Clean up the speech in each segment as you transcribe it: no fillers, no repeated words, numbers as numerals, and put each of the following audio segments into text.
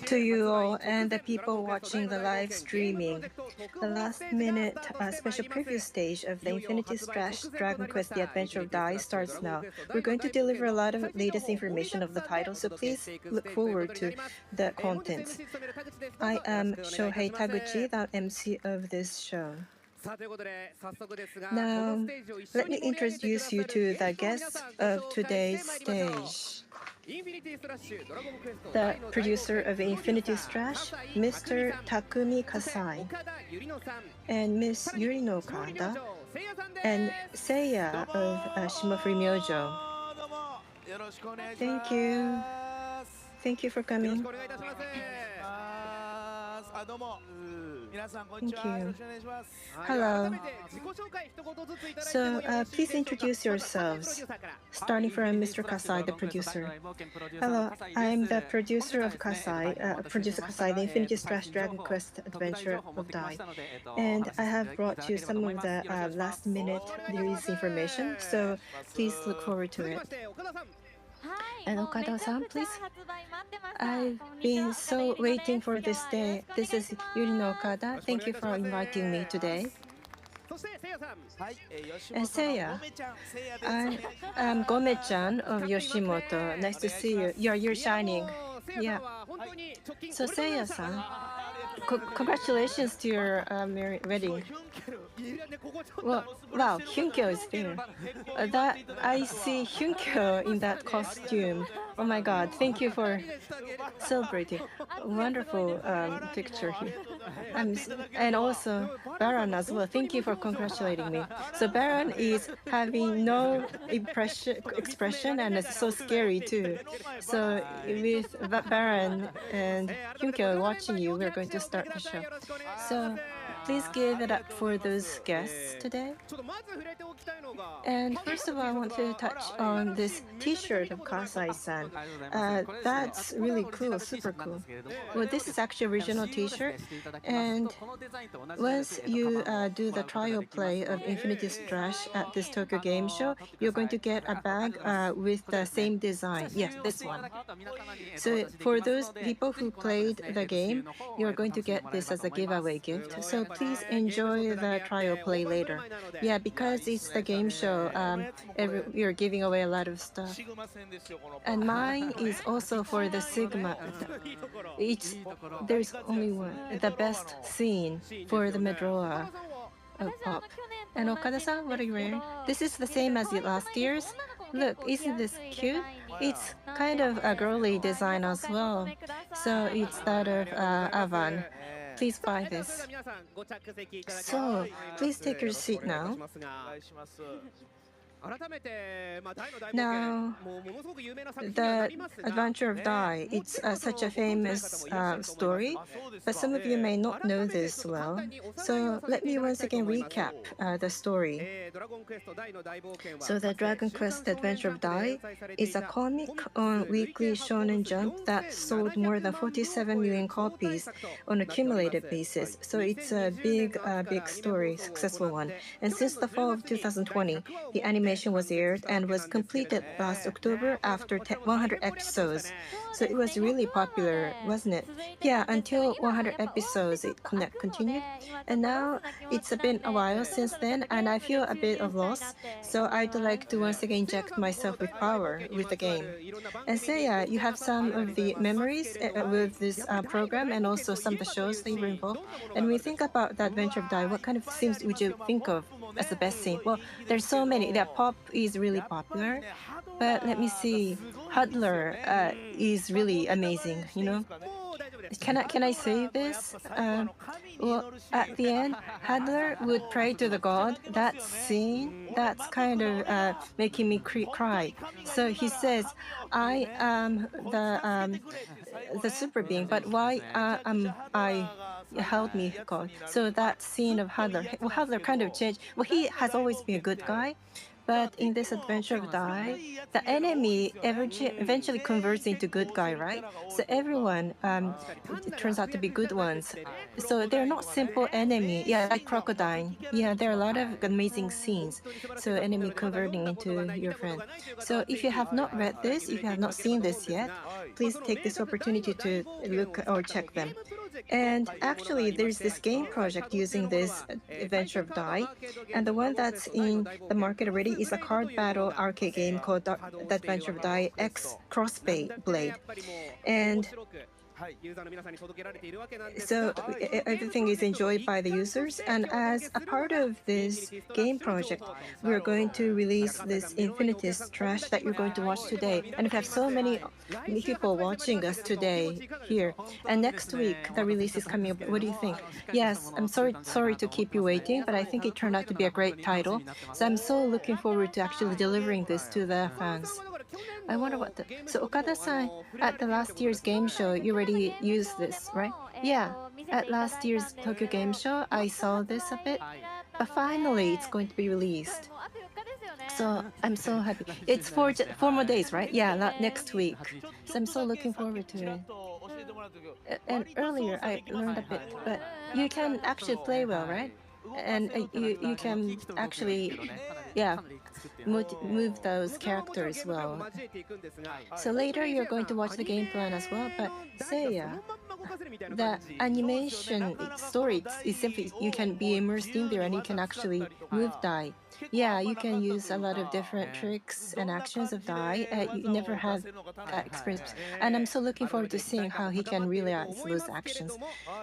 To you all and the people watching the live streaming. The last minute special preview stage of the Infinity Strash Dragon Quest The Adventure of Dai starts now. We're going to deliver a lot of latest information of the title, so please look forward to the contents. I am Shohei Taguchi, the MC of this show. Now, let me introduce you to the guests of today's stage. The producer of Infinity Strash, Mr. Takumi Kasai, and Miss Yurino Okada, and Seiya of Shimofuri myojo. Thank you. Thank you for coming. Thank you. Hello. So please introduce yourselves, starting from Mr. Kasai, the producer. Hello, I'm the producer of Kasai, producer Kasai, the Infinity Strash Dragon Quest Adventure of Dai. And I have brought you some of the last-minute release information, so please look forward to it. And Okada-san, please. I've been so waiting for this day. This is Yurino Okada. Thank you for inviting me today. And Seiya, I am Gome-chan of Yoshimoto. Nice to see you. You're shining. Yeah. So Seiya-san, congratulations to your wedding. Well, wow, Hyunkyo is there. That I see Hyunkyo in that costume. Oh my God! Thank you for celebrating. Wonderful picture here. And also Baron as well. Thank you for congratulating me. So Baron is having no expression and it's so scary too. So with Baron and Hyunkyo watching you, we're going to start the show. So please give it up for those guests today. And first of all, I want to touch on this T-shirt of Kasai-san. That's really cool, super cool. Well, this is actually original T-shirt, and once you do the trial play of Infinity Strash at this Tokyo Game Show, you're going to get a bag with the same design. Yes, this one. So for those people who played the game, you're going to get this as a giveaway gift. So please enjoy the trial play later. Yeah, because it's the game show, you're giving away a lot of stuff. And mine is also for the Sigma. There's only one, the best scene for the Medroa pop. And Okada-san, what are you wearing? This is the same as last year's. Look, isn't this cute? It's kind of a girly design as well. So it's that of Avan. Please buy this. So please take your seat now. Now, the Adventure of Dai, it's such a famous story, but some of you may not know this well. So let me once again recap the story. So the Dragon Quest Adventure of Dai is a comic on Weekly Shonen Jump that sold more than 47 million copies on a cumulative basis. So it's a big story, successful one. And since the fall of 2020, the animation was aired and was completed last October after 100 episodes. So it was really popular, wasn't it? Yeah, until 100 episodes it continued. And now it's been a while since then, and I feel a bit of loss. So I'd like to once again inject myself with power with the game. And Seiya, you have some of the memories with this program and also some of the shows that you were involved. And when we think about the Adventure of Dai, what kind of scenes would you think of as the best scene? Well, there's so many. The pop is really popular, but let me see. Huddler is really amazing, you know. Can I say this? Well, at the end, Huddler would pray to the god. That scene, that's kind of making me cry. So he says, "I am the super being, but why am I? Help me, God." So that scene of Huddler, well, Huddler kind of changed. Well, he has always been a good guy, But in this Adventure of Dai, the enemy eventually converts into good guy, right? So everyone it turns out to be good ones. So they're not simple enemy. Yeah, like crocodile. Yeah, there are a lot of amazing scenes. So enemy converting into your friend. So if you have not read this, if you have not seen this yet, please take this opportunity to look or check them. And actually, there's this game project using this Adventure of Dai, and the one that's in the market already is a card battle arcade game called The Adventure of Dai X Blade. And so everything is enjoyed by the users. And as a part of this game project, we're going to release this Infinity Strash that you're going to watch today. And we have so many people watching us today here. And next week, the release is coming up. What do you think? Yes, I'm sorry to keep you waiting, but I think it turned out to be a great title. So I'm so looking forward to actually delivering this to the fans. I wonder what the... So Okada-san, at the last year's game show, you already used this, right? Yeah, at last year's Tokyo Game Show, I saw this a bit, but finally it's going to be released. So I'm so happy. It's 4 more days, right? Yeah, next week. So I'm so looking forward to it. And earlier I learned a bit, but you can actually play well, right? And you can actually, yeah, move those characters well. So later you're going to watch the game plan as well, but Seiya, the animation story is simply you can be immersed in there and you can actually move Dai. Yeah, you can use a lot of different tricks and actions of Dai. You never had that experience. And I'm so looking forward to seeing how he can realize those actions.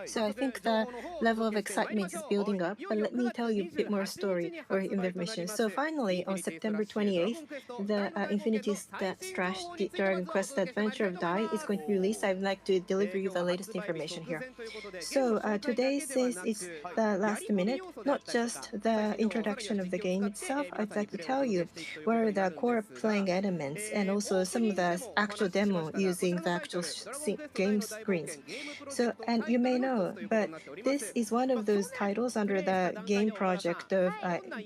So I think the level of excitement is building up, but let me tell you a bit more story or information. So finally, on September 28th, the Infinity Strash Dragon Quest Adventure of Dai is going to be released. I'd like to deliver you the latest information here. So today, since it's the last minute, not just the introduction of the game itself, I'd like to tell you what are the core playing elements and also some of the actual demo using the actual game screens. So, and you may know, but this is one of those titles under the game project of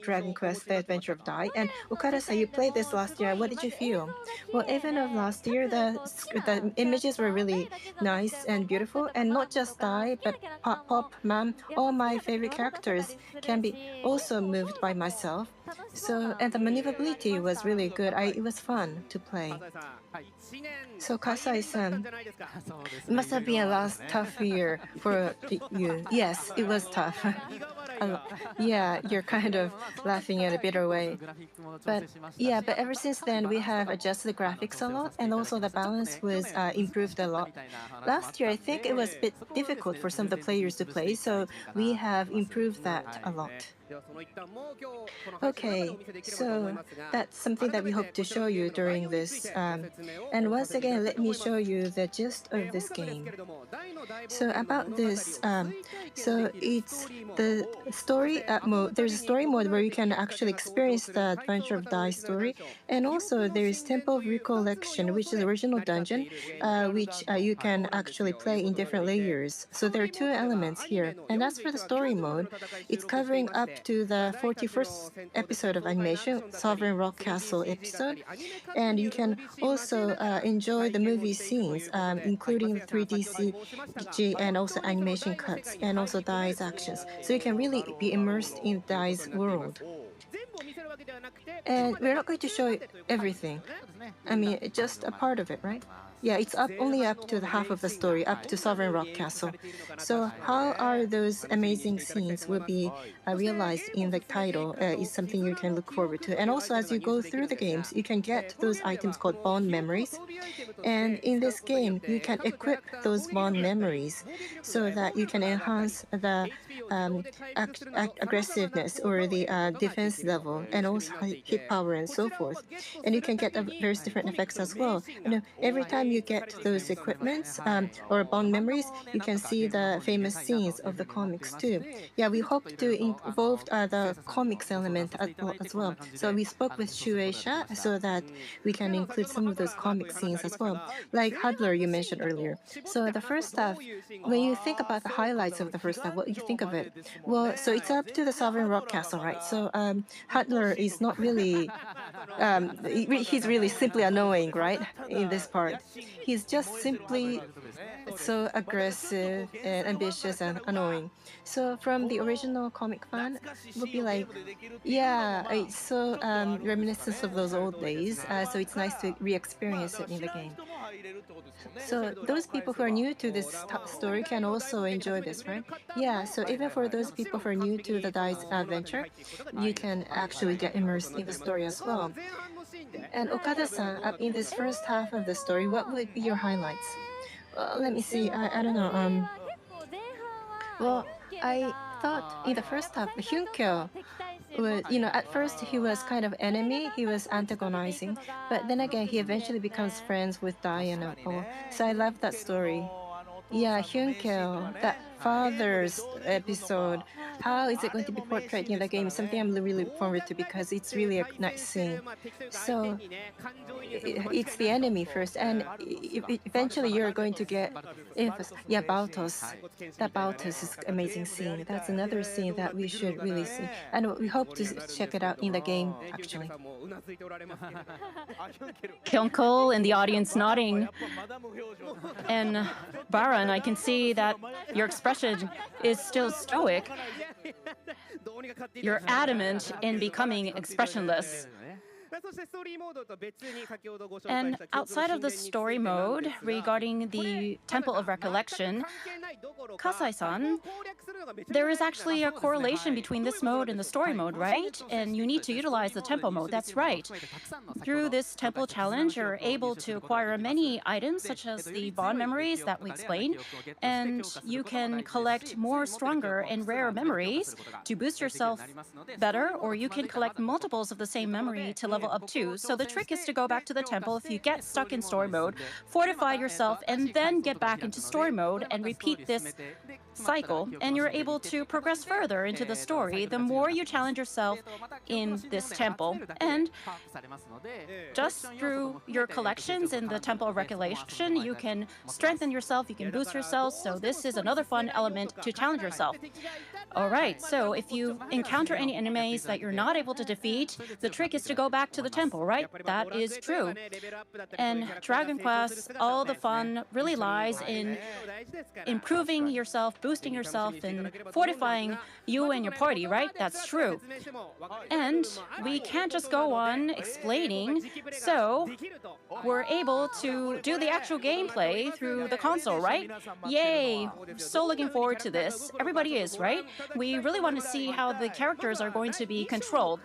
Dragon Quest: The Adventure of Dai. And Okada-san, you played this last year. What did you feel? Well, even of last year, the images were really nice and beautiful, and not just Dai, but Pop, Mam, all my favorite characters can be also moved by myself. So, and the maneuverability was really good. It was fun to play. So Kasai-san, it must have been a last tough year for you. Yes, it was tough. Yeah, you're kind of laughing in a bitter way. But yeah, but ever since then, we have adjusted the graphics a lot, and also the balance was improved a lot. Last year, I think it was a bit difficult for some of the players to play, so we have improved that a lot. Okay, so that's something that we hope to show you during this. And once again, let me show you the gist of this game. So about this, so it's the story mode. There's a story mode where you can actually experience the Adventure of Dai story, and also there is Temple of Recollection, which is the original dungeon, which you can actually play in different layers. So there are two elements here. And as for the story mode, it's covering up to the 41st episode of animation, Sovereign Rock Castle episode, and you can also enjoy the movie scenes, including 3D CG and also animation cuts, and also Dai's actions. So you can really be immersed in Dai's world. And we're not going to show everything. I mean, just a part of it, right? Yeah, it's only up to the half of the story, up to Sovereign Rock Castle. So how are those amazing scenes will be realized in the title is something you can look forward to. And also, as you go through the games, you can get those items called bond memories. And in this game, you can equip those bond memories so that you can enhance the aggressiveness or the defense level and also hit power and so forth. And you can get various different effects as well. Every time you get those equipments or bond memories, you can see the famous scenes of the comics too. Yeah, we hope to involve the comics element as well. So we spoke with Shueisha so that we can include some of those comic scenes as well, like Huddler you mentioned earlier. So the first half, when you think about the highlights of the first half, what do you think of it? Well, so it's up to the Sovereign Rock Castle, right? So Huddler is not really really he's really simply annoying, right? In this part, he's just simply so aggressive and ambitious and annoying. So from the original comic fan, would be like, yeah, it's so reminiscent of those old days. So it's nice to re-experience it in the game. So those people who are new to this story can also enjoy this, right? Yeah. So even for those people who are new to the Dai's adventure, you can actually get immersed in the story as well. And Okada-san, in this first half of the story, what would be your highlights? Let me see. I don't know. Well, I thought in the first half, Hyunkyo was, at first he was kind of enemy, he was antagonizing, but then again, he eventually becomes friends with Dai and Apple. So I love that story. Yeah, Hyunkyo, that father's episode, how is it going to be portrayed in the game? Something I'm really looking forward to because it's really a nice scene. So it's the enemy first, and eventually you're going to get yeah, Baltos. That Baltos is amazing scene. That's another scene that we should really see, and we hope to check it out in the game actually. Kyunko in the audience nodding. And Baran, I can see that your expression is still stoic. You're adamant in becoming expressionless. And outside of the story mode, regarding the Temple of Recollection, Kasai-san, there is actually a correlation between this mode and the story mode, right? And you need to utilize the tempo mode, that's right. Through this temple challenge, you're able to acquire many items, such as the bond memories that we explained, and you can collect more stronger and rare memories to boost yourself better, or you can collect multiples of the same memory to level up too. So the trick is to go back to the temple if you get stuck in story mode, fortify yourself, and then get back into story mode and repeat this cycle, and you're able to progress further into the story the more you challenge yourself in this temple. And just through your collections in the Temple of Recollection, you can strengthen yourself, you can boost yourself, so this is another fun element to challenge yourself. Alright, so if you encounter any enemies that you're not able to defeat, the trick is to go back to the temple, right? That is true. And Dragon Quest, all the fun really lies in improving yourself, boosting yourself, and fortifying you and your party, right? That's true. And we can't just go on explaining, so we're able to do the actual gameplay through the console, right? Yay! So looking forward to this. Everybody is, right? We really want to see how the characters are going to be controlled.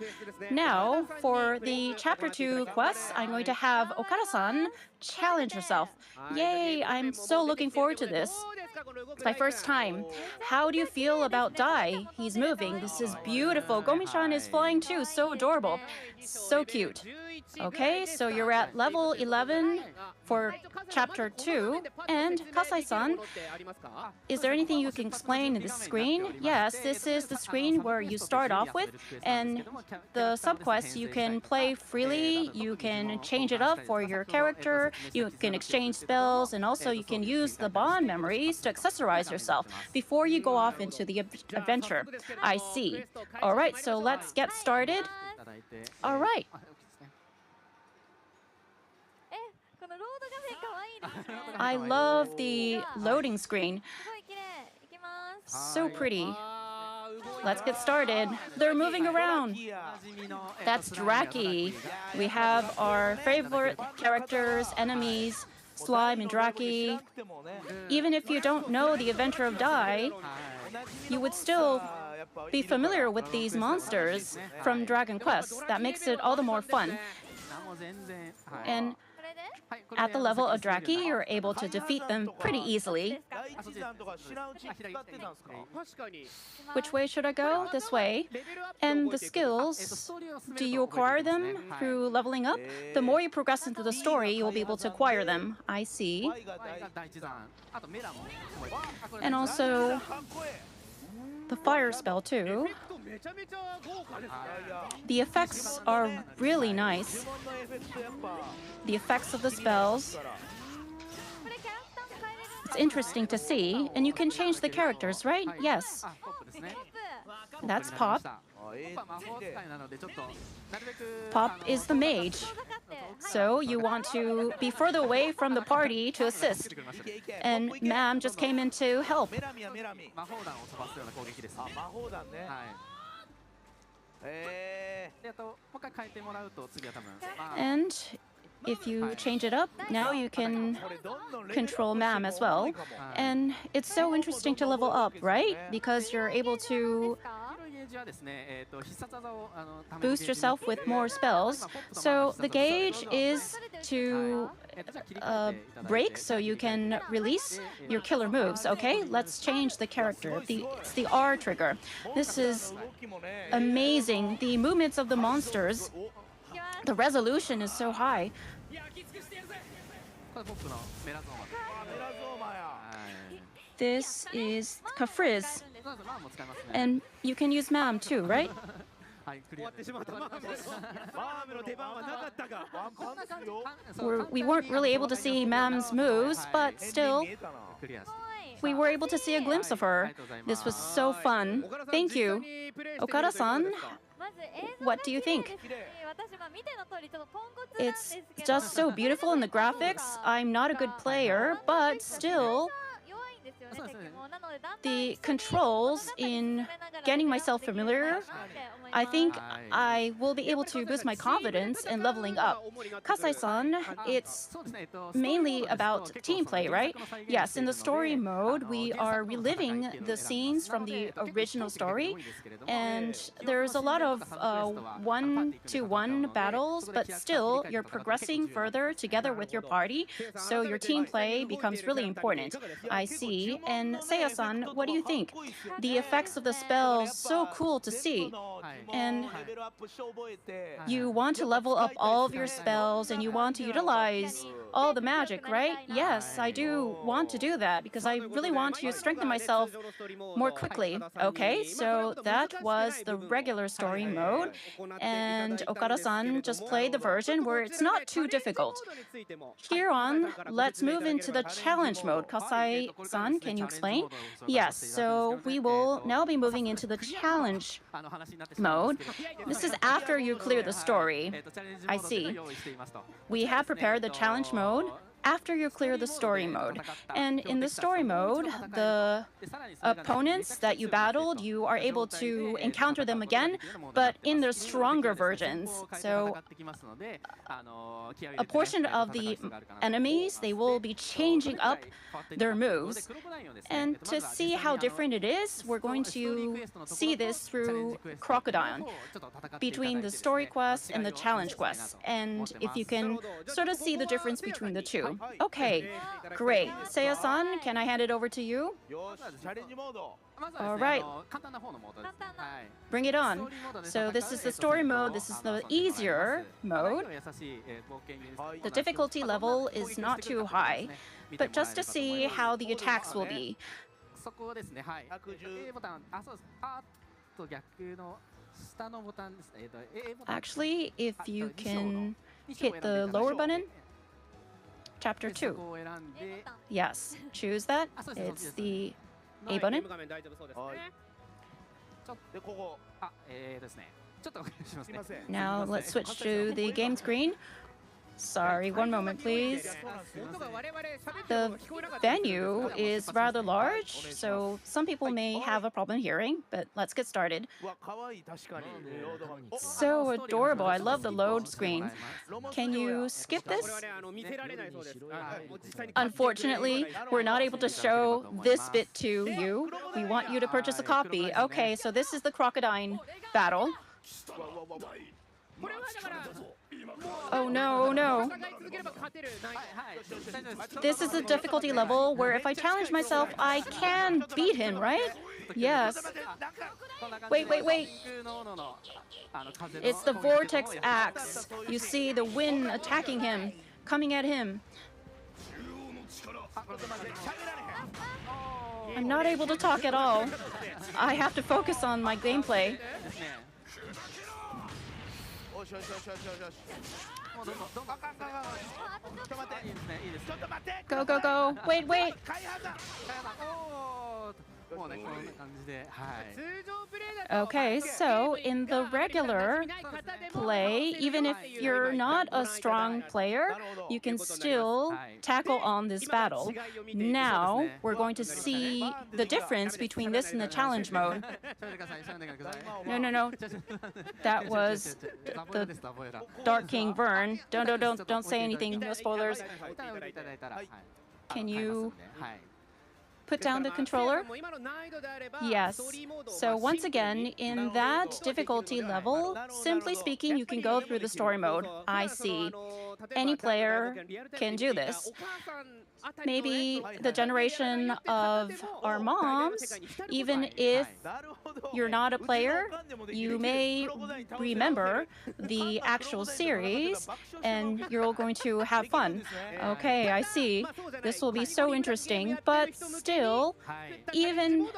Now, for the Chapter 2 quests, I'm going to have Okada-san challenge herself. Yay! I'm so looking forward to this. It's my first time. How do you feel about Dai? He's moving. This is beautiful. Gomi-chan is flying too. So adorable. So cute. Okay, so you're at level 11 for Chapter 2. And Kasai-san, is there anything you can explain in this screen? Yes, this is the screen where you start off with. And the subquests you can play freely. You can change it up for your character. You can exchange spells. And also you can use the bond memories to accessorize yourself before you go off into the adventure. I see. All right, so let's get started. All right. I love the loading screen. So pretty. Let's get started. They're moving around. That's Draki. We have our favorite characters, enemies, Slime and Draki. Even if you don't know the Adventure of Dai, you would still be familiar with these monsters from Dragon Quest. That makes it all the more fun. And at the level of Draki, you're able to defeat them pretty easily. Which way should I go? This way. And the skills, do you acquire them through leveling up? The more you progress into the story, you'll be able to acquire them. I see. And also the fire spell too. The effects are really nice. The effects of the spells. It's interesting to see. And you can change the characters, right? Yes. That's Pop. Pop is the mage. So you want to be further away from the party to assist. And Mam just came in to help. And if you change it up, now you can control Mam as well. And it's so interesting to level up, right? Because you're able to boost yourself with more spells. So the gauge is to break so you can release your killer moves. Okay, let's change the character. It's the R trigger. This is amazing. The movements of the monsters, the resolution is so high. This is Kafriz. And you can use Mam too, right? We weren't really able to see Mam's moves, but still, we were able to see a glimpse of her. This was so fun. Thank you. Okada-san, what do you think? It's just so beautiful in the graphics. I'm not a good player, but still, the controls in getting myself familiar, I think I will be able to boost my confidence in leveling up. Kasai-san, it's mainly about team play, right? Yes, in the story mode, we are reliving the scenes from the original story, and there's a lot of one-to-one battles, but still, you're progressing further together with your party, so your team play becomes really important. I see. And Seiya-san, what do you think? The effects of the spells, so cool to see. And you want to level up all of your spells and you want to utilize all the magic, right? Yes, I do want to do that because I really want to strengthen myself more quickly. Okay, so that was the regular story mode. And Okada-san just played the version where it's not too difficult. Here on, let's move into the challenge mode. Kasai-san, can you explain? Yes, so we will now be moving into the challenge mode. This is after you clear the story. I see. We have prepared the challenge mode after you clear the story mode. And in the story mode, the opponents that you battled, you are able to encounter them again, but in their stronger versions. So a portion of the enemies, they will be changing up their moves. And to see how different it is, we're going to see this through Crocodile, between the story quest and the challenge quest. And if you can sort of see the difference between the two. Okay, great. Seiya-san, can I hand it over to you? All right. Bring it on. So this is the story mode. This is the easier mode. The difficulty level is not too high, but just to see how the attacks will be. Actually, if you can hit the lower button, Chapter 2. Yes, choose that. It's the A button. Now let's switch to the game screen. Sorry, one moment, please. The venue is rather large, so some people may have a problem hearing, but let's get started. So adorable. I love the load screen. Can you skip this? Unfortunately, we're not able to show this bit to you. We want you to purchase a copy. Okay, so this is the Crocodile battle. Oh no, oh no. This is a difficulty level where if I challenge myself, I can beat him, right? Yes. Wait. It's the Vortex Axe. You see the wind attacking him, coming at him. I'm not able to talk at all. I have to focus on my gameplay. Go. Wait. Okay, so in the regular play, even if you're not a strong player, you can still tackle on this battle. Now, we're going to see the difference between this and the challenge mode. No. That was the Dark King Vern. Don't say anything. No spoilers. Can you put down the controller? Yes. So once again, in that difficulty level, simply speaking, you can go through the story mode. I see. Any player can do this. Maybe the generation of our moms, even if you're not a player, you may remember the actual series and you're going to have fun. Okay, I see. This will be so interesting, but still, even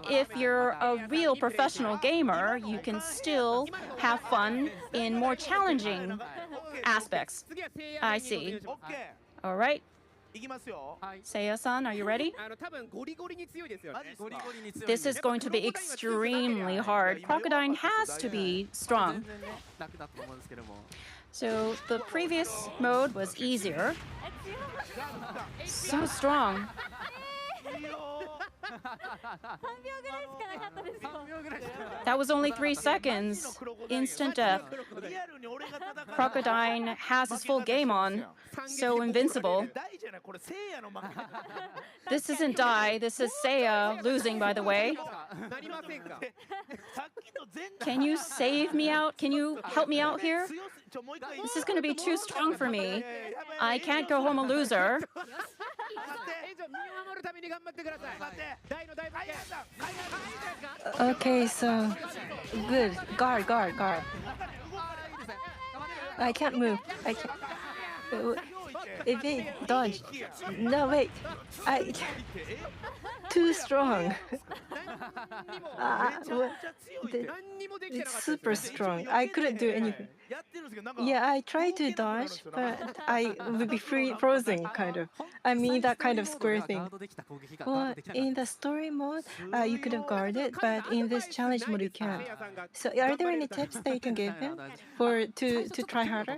if you're a real professional gamer, you can still have fun in more challenging aspects. I see. All right. Seiya-san, are you ready? This is going to be extremely hard. Crocodile has to be strong. So the previous mode was easier. So strong. That was only 3 seconds. Instant death. Crocodile has his full game on. So invincible. This isn't Dai, this is Seiya losing, by the way. Can you save me out? Can you help me out here? This is going to be too strong for me. I can't go home a loser. Okay, so good. Guard. I can't move. I can't. Evade, dodge. No, wait. Too strong. It's super strong. I couldn't do anything. Yeah, I tried to dodge, but I would be frozen, kind of. I mean, that kind of square thing. Well, in the story mode, you could have guarded, but in this challenge mode, you can't. So, are there any tips that you can give him to try harder?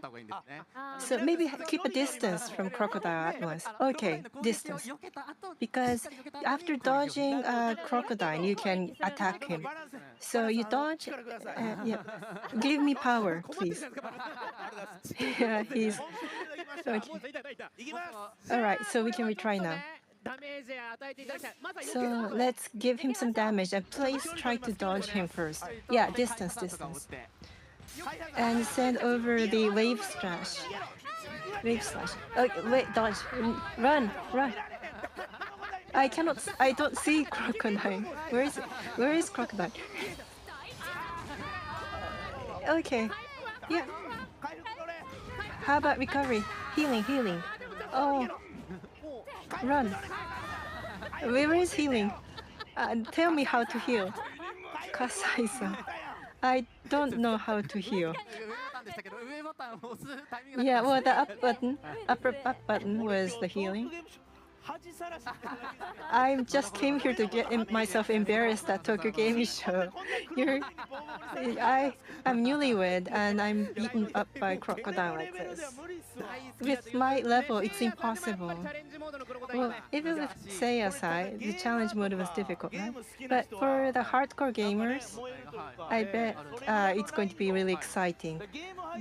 So maybe keep a distance from crocodile at once. Okay, distance. Because after dodging crocodile, you can attack him. So you dodge. Yeah. Give me power, please. Yeah, he's okay. All right, so we can retry now. So let's give him some damage and please try to dodge him first. Yeah, distance. And send over the wave slash. Okay, wait, dodge. Run. I don't see crocodile. Where is crocodile? Okay. Yeah. How about recovery? Healing. Oh. Run. Where is healing? Tell me how to heal. Kasai-san. I don't know how to heal. Yeah, well, the upper up button was the healing. I just came here to get myself embarrassed at Tokyo Game Show. I'm newlywed and I'm beaten up by crocodile like this. With my level, it's impossible. Well, even with Seiya side, the challenge mode was difficult, right? But for the hardcore gamers, I bet it's going to be really exciting.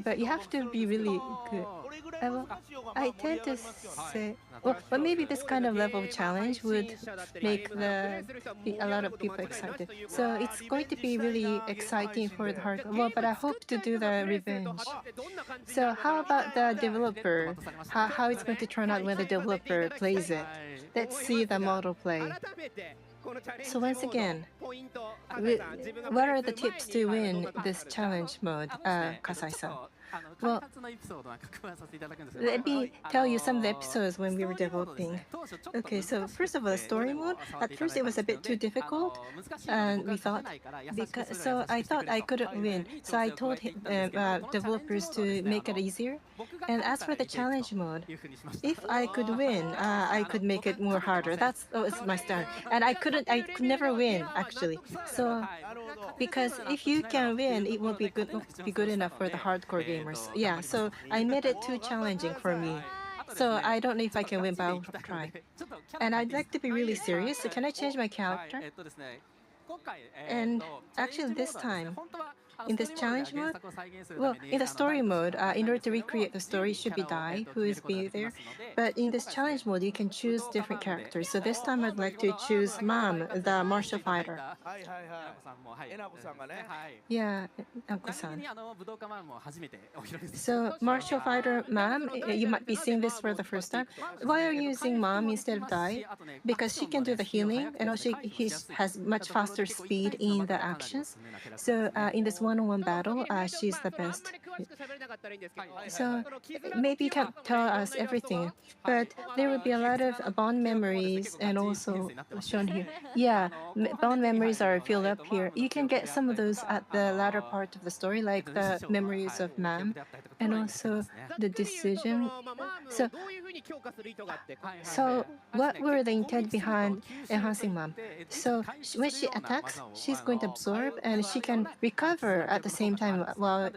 But you have to be really good. I tend to say, well, maybe this kind of level of challenge would make a lot of people excited. So it's going to be really exciting for the hardcore. Well, but I hope to do the revenge. So how about the developer? How it's going to turn out when the developer plays it? Let's see the model play. So once again, what are the tips to win this challenge mode, Kasai-san? Well, let me tell you some of the episodes when we were developing. Okay, so first of all, the story mode. At first, it was a bit too difficult, and we thought because so I thought I couldn't win. So I told developers to make it easier. And as for the challenge mode, if I could win, I could make it more harder. That's was my start, and I couldn't. I could never win actually. So because if you can win, it won't be good enough for the hardcore gamers. Yeah, so I made it too challenging for me. So I don't know if I can win, but I'll try. And I'd like to be really serious. So can I change my character? And actually, this time, in this challenge mode, well, in the story mode, in order to recreate the story, it should be Dai who is being there. But in this challenge mode, you can choose different characters. So this time, I'd like to choose Mom, the martial fighter. Yeah, Uncle-san. So martial fighter Mom, you might be seeing this for the first time. Why are you using Mom instead of Dai? Because she can do the healing, and also he has much faster speed in the actions. So in this one-on-one battle, she's the best. So maybe you can't tell us everything, but there will be a lot of bond memories and also shown here. Yeah, bond memories are filled up here. You can get some of those at the latter part of the story, like the memories of Mam, and also the decision. So what were the intent behind enhancing Mom? So when she attacks, she's going to absorb and she can recover at the same time. While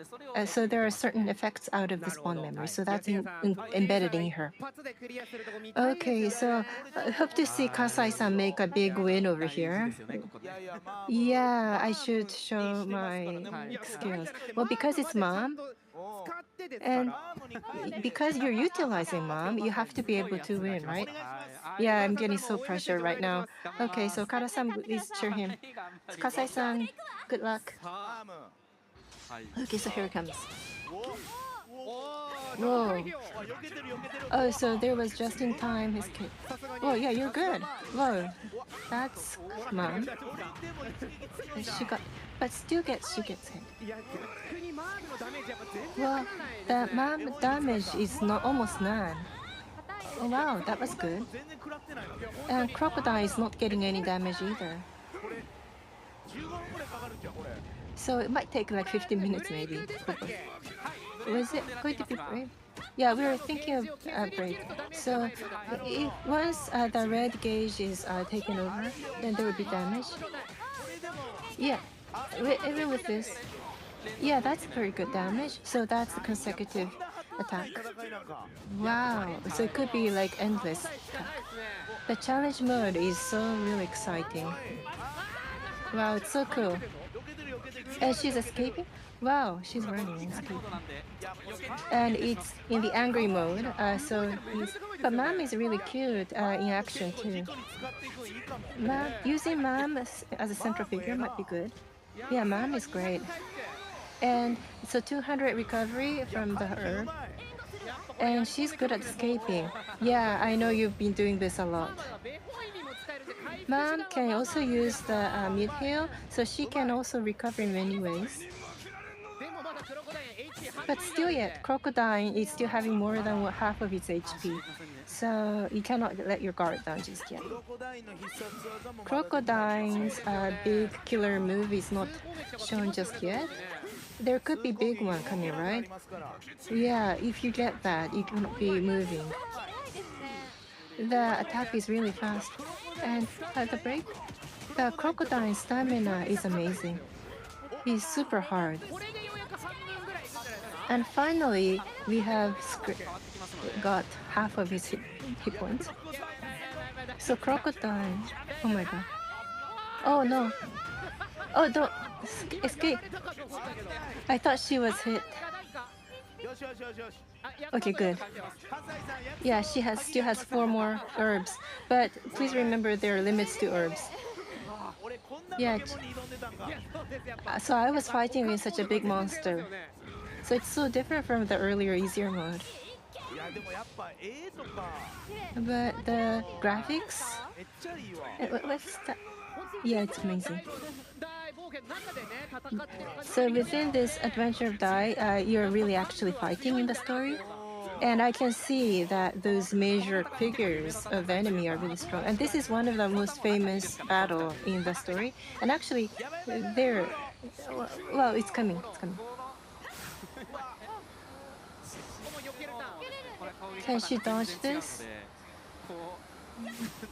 so there are certain effects out of this bond memory. So that's embedded in her. Okay, so I hope to see Kasai-san make a big win over here. Yeah, I should show my skills. Well, because it's Mom, and because you're utilizing Mom, you have to be able to win, right? Yeah, I'm getting so pressured right now. Okay, so Kara-san, please cheer him. Kasai-san, good luck. Okay, so here it comes. Whoa. Oh, so there was just in time his kid. Oh, yeah, you're good. Whoa. That's Mom. She got, but still she gets hit. Well, the Mom damage is not almost none. Oh, wow, that was good. And Crocodile is not getting any damage either. So it might take like 15 minutes maybe. Was it going to be brave? Yeah, we were thinking of break. So once the red gauge is taken over, then there will be damage. Yeah, even with this. Yeah, that's very good damage. So that's the consecutive attack. Wow, so it could be like endless attack. The challenge mode is so really exciting. Wow, it's so cool. And she's escaping? Wow, she's running and escaping. And it's in the angry mode, but Mom is really cute in action too. Using Mom as a central figure might be good. Yeah, Mom is great. And so 200 recovery from the herb. And she's good at escaping. Yeah, I know you've been doing this a lot. Mom can also use the mid-heal, so she can also recover in many ways. But still yet, Crocodile is still having more than half of its HP. So you cannot let your guard down just yet. Crocodile's big killer move is not shown just yet. There could be big one coming, right? Yeah, if you get that, you cannot be moving. The attack is really fast. And at the break, the Crocodile's stamina is amazing. He's super hard. And finally, we have got half of his hit points. So Crocodile, oh my god. Oh no. Oh, don't escape. I thought she was hit. Okay, good. Yeah, she still has 4 more herbs, but please remember there are limits to herbs. Yeah. So I was fighting with such a big monster. So it's so different from the earlier, easier mode. But the graphics, what's that? Yeah, it's amazing. So within this Adventure of Dai, you're really actually fighting in the story. And I can see that those major figures of the enemy are really strong. And this is one of the most famous battle in the story. And actually, there, well, it's coming. It's coming. Can she dodge this?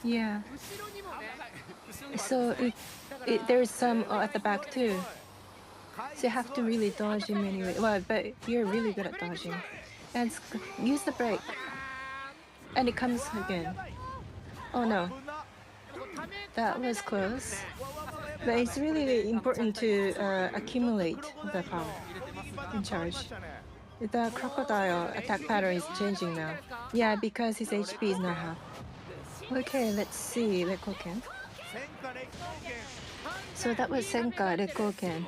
Yeah. So there's some at the back too. So you have to really dodge in many ways. Well, but you're really good at dodging. And use the brake. And it comes again. Oh no. That was close. But it's really important to accumulate the power in charge. The crocodile attack pattern is changing now. Yeah, because his HP is now half. Okay, let's see. Rekoken. So that was Senka Rekoken.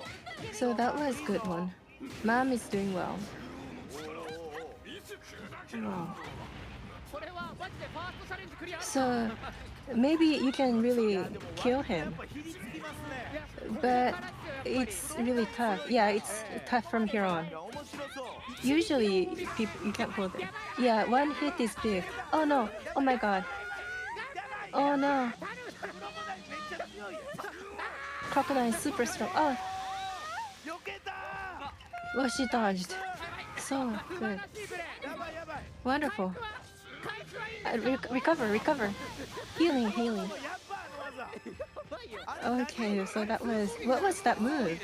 So that was good one. Mom is doing well. Wow. So maybe you can really kill him. But it's really tough. Yeah, it's tough from here on. Usually people you can't go there. Yeah, one hit is big. Oh no. Oh my god. Oh no. Crocodile is super strong. Oh. Well, she dodged. So good. Wonderful. Recover. Healing. Okay, so that was... What was that move?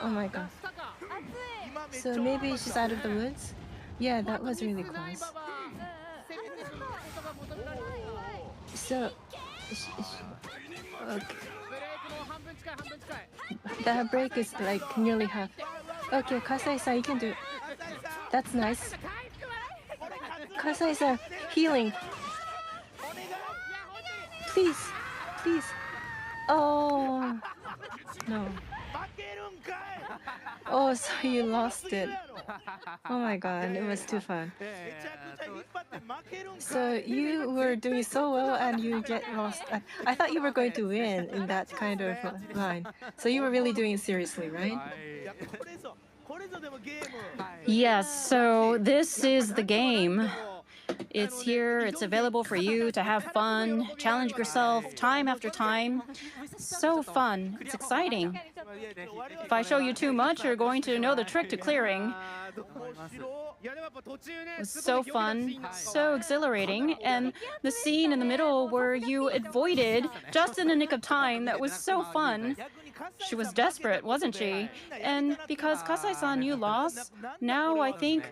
Oh my god. So maybe she's out of the woods? Yeah, that was really close. So... Okay. The break is like nearly half. Okay, Kasai-san, you can do it. That's nice. Kasai-san, healing. Please. Oh, no. Oh, so you lost it. Oh my god, it was too fun. So you were doing so well and you get lost. I thought you were going to win in that kind of line. So you were really doing it seriously, right? Yes, so this is the game. It's here, it's available for you to have fun, challenge yourself time after time. So fun, it's exciting. If I show you too much, you're going to know the trick to clearing. It was so fun, so exhilarating, and the scene in the middle where you avoided just in the nick of time, that was so fun. She was desperate, wasn't she? And because Kasai-san you lost, now I think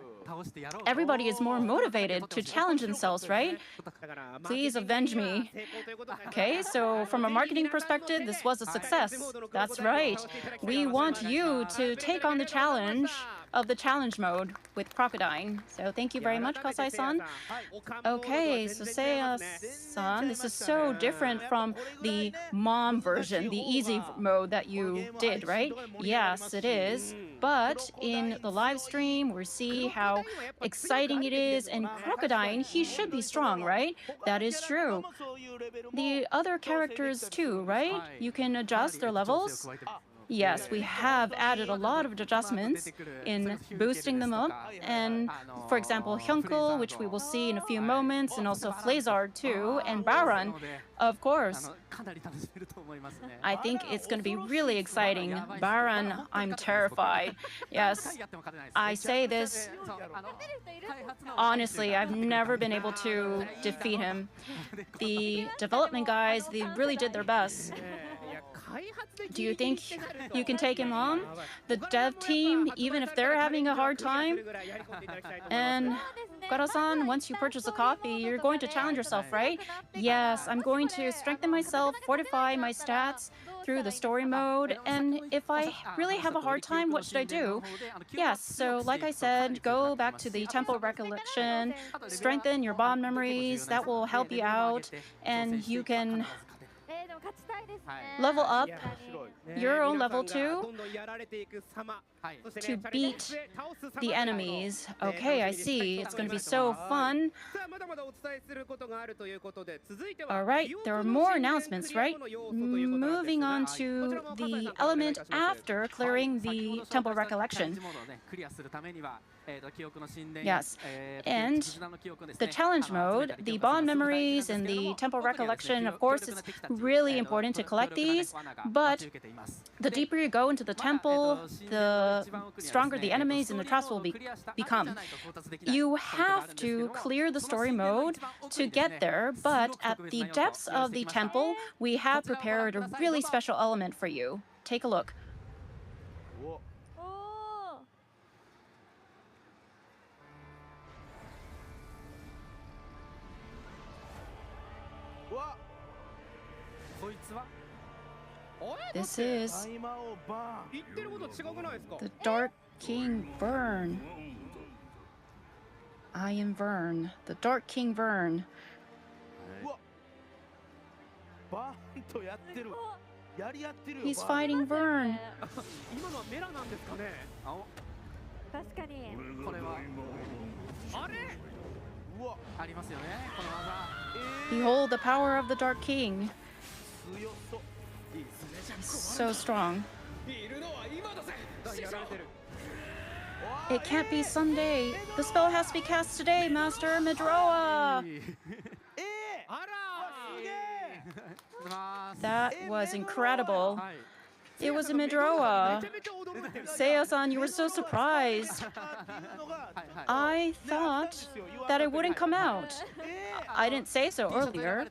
everybody is more motivated to challenge themselves, right? Please avenge me. Okay, so from a marketing perspective, this was a success. That's right. We want you to take on the challenge of the challenge mode with Crocodile. So thank you very much, Kasai-san. Okay, so Seiya-san, this is so different from the mom version, the easy mode that you did, right? Yes, it is. But in the live stream, we see how exciting it is, and Crocodile, he should be strong, right? That is true. The other characters too, right? You can adjust their levels. Yes, we have added a lot of adjustments in boosting them up. And for example, Hyunkul, which we will see in a few moments, and also Flazard too, and Baron, of course. I think it's going to be really exciting. Baron, I'm terrified. Yes, I say this honestly, I've never been able to defeat him. The development guys, they really did their best. Do you think you can take him on? The dev team, even if they're having a hard time? And Okada-san, once you purchase a copy, you're going to challenge yourself, right? Yes, I'm going to strengthen myself, fortify my stats through the story mode, and if I really have a hard time, what should I do? Yes, so like I said, go back to the Temple Recollection, strengthen your bond memories, that will help you out, and you can level up your own level 2 to beat the enemies. Okay, I see. It's going to be so fun. All right, there are more announcements, right? Moving on to the element after clearing the Temple Recollection. Yes, and the challenge mode, the bond memories and the temple recollection, of course, it's really important to collect these, but the deeper you go into the temple, the stronger the enemies and the traps will become. You have to clear the story mode to get there, but at the depths of the temple, we have prepared a really special element for you. Take a look. This is the Dark King Vern. I am Vern, the Dark King Vern. He's fighting Vern. Behold the power of the Dark King. He's so strong. It can't be someday. The spell has to be cast today, Master Midroa. That was incredible. It was a Midroa. Seiya-san, you were so surprised. I thought that it wouldn't come out. I didn't say so earlier.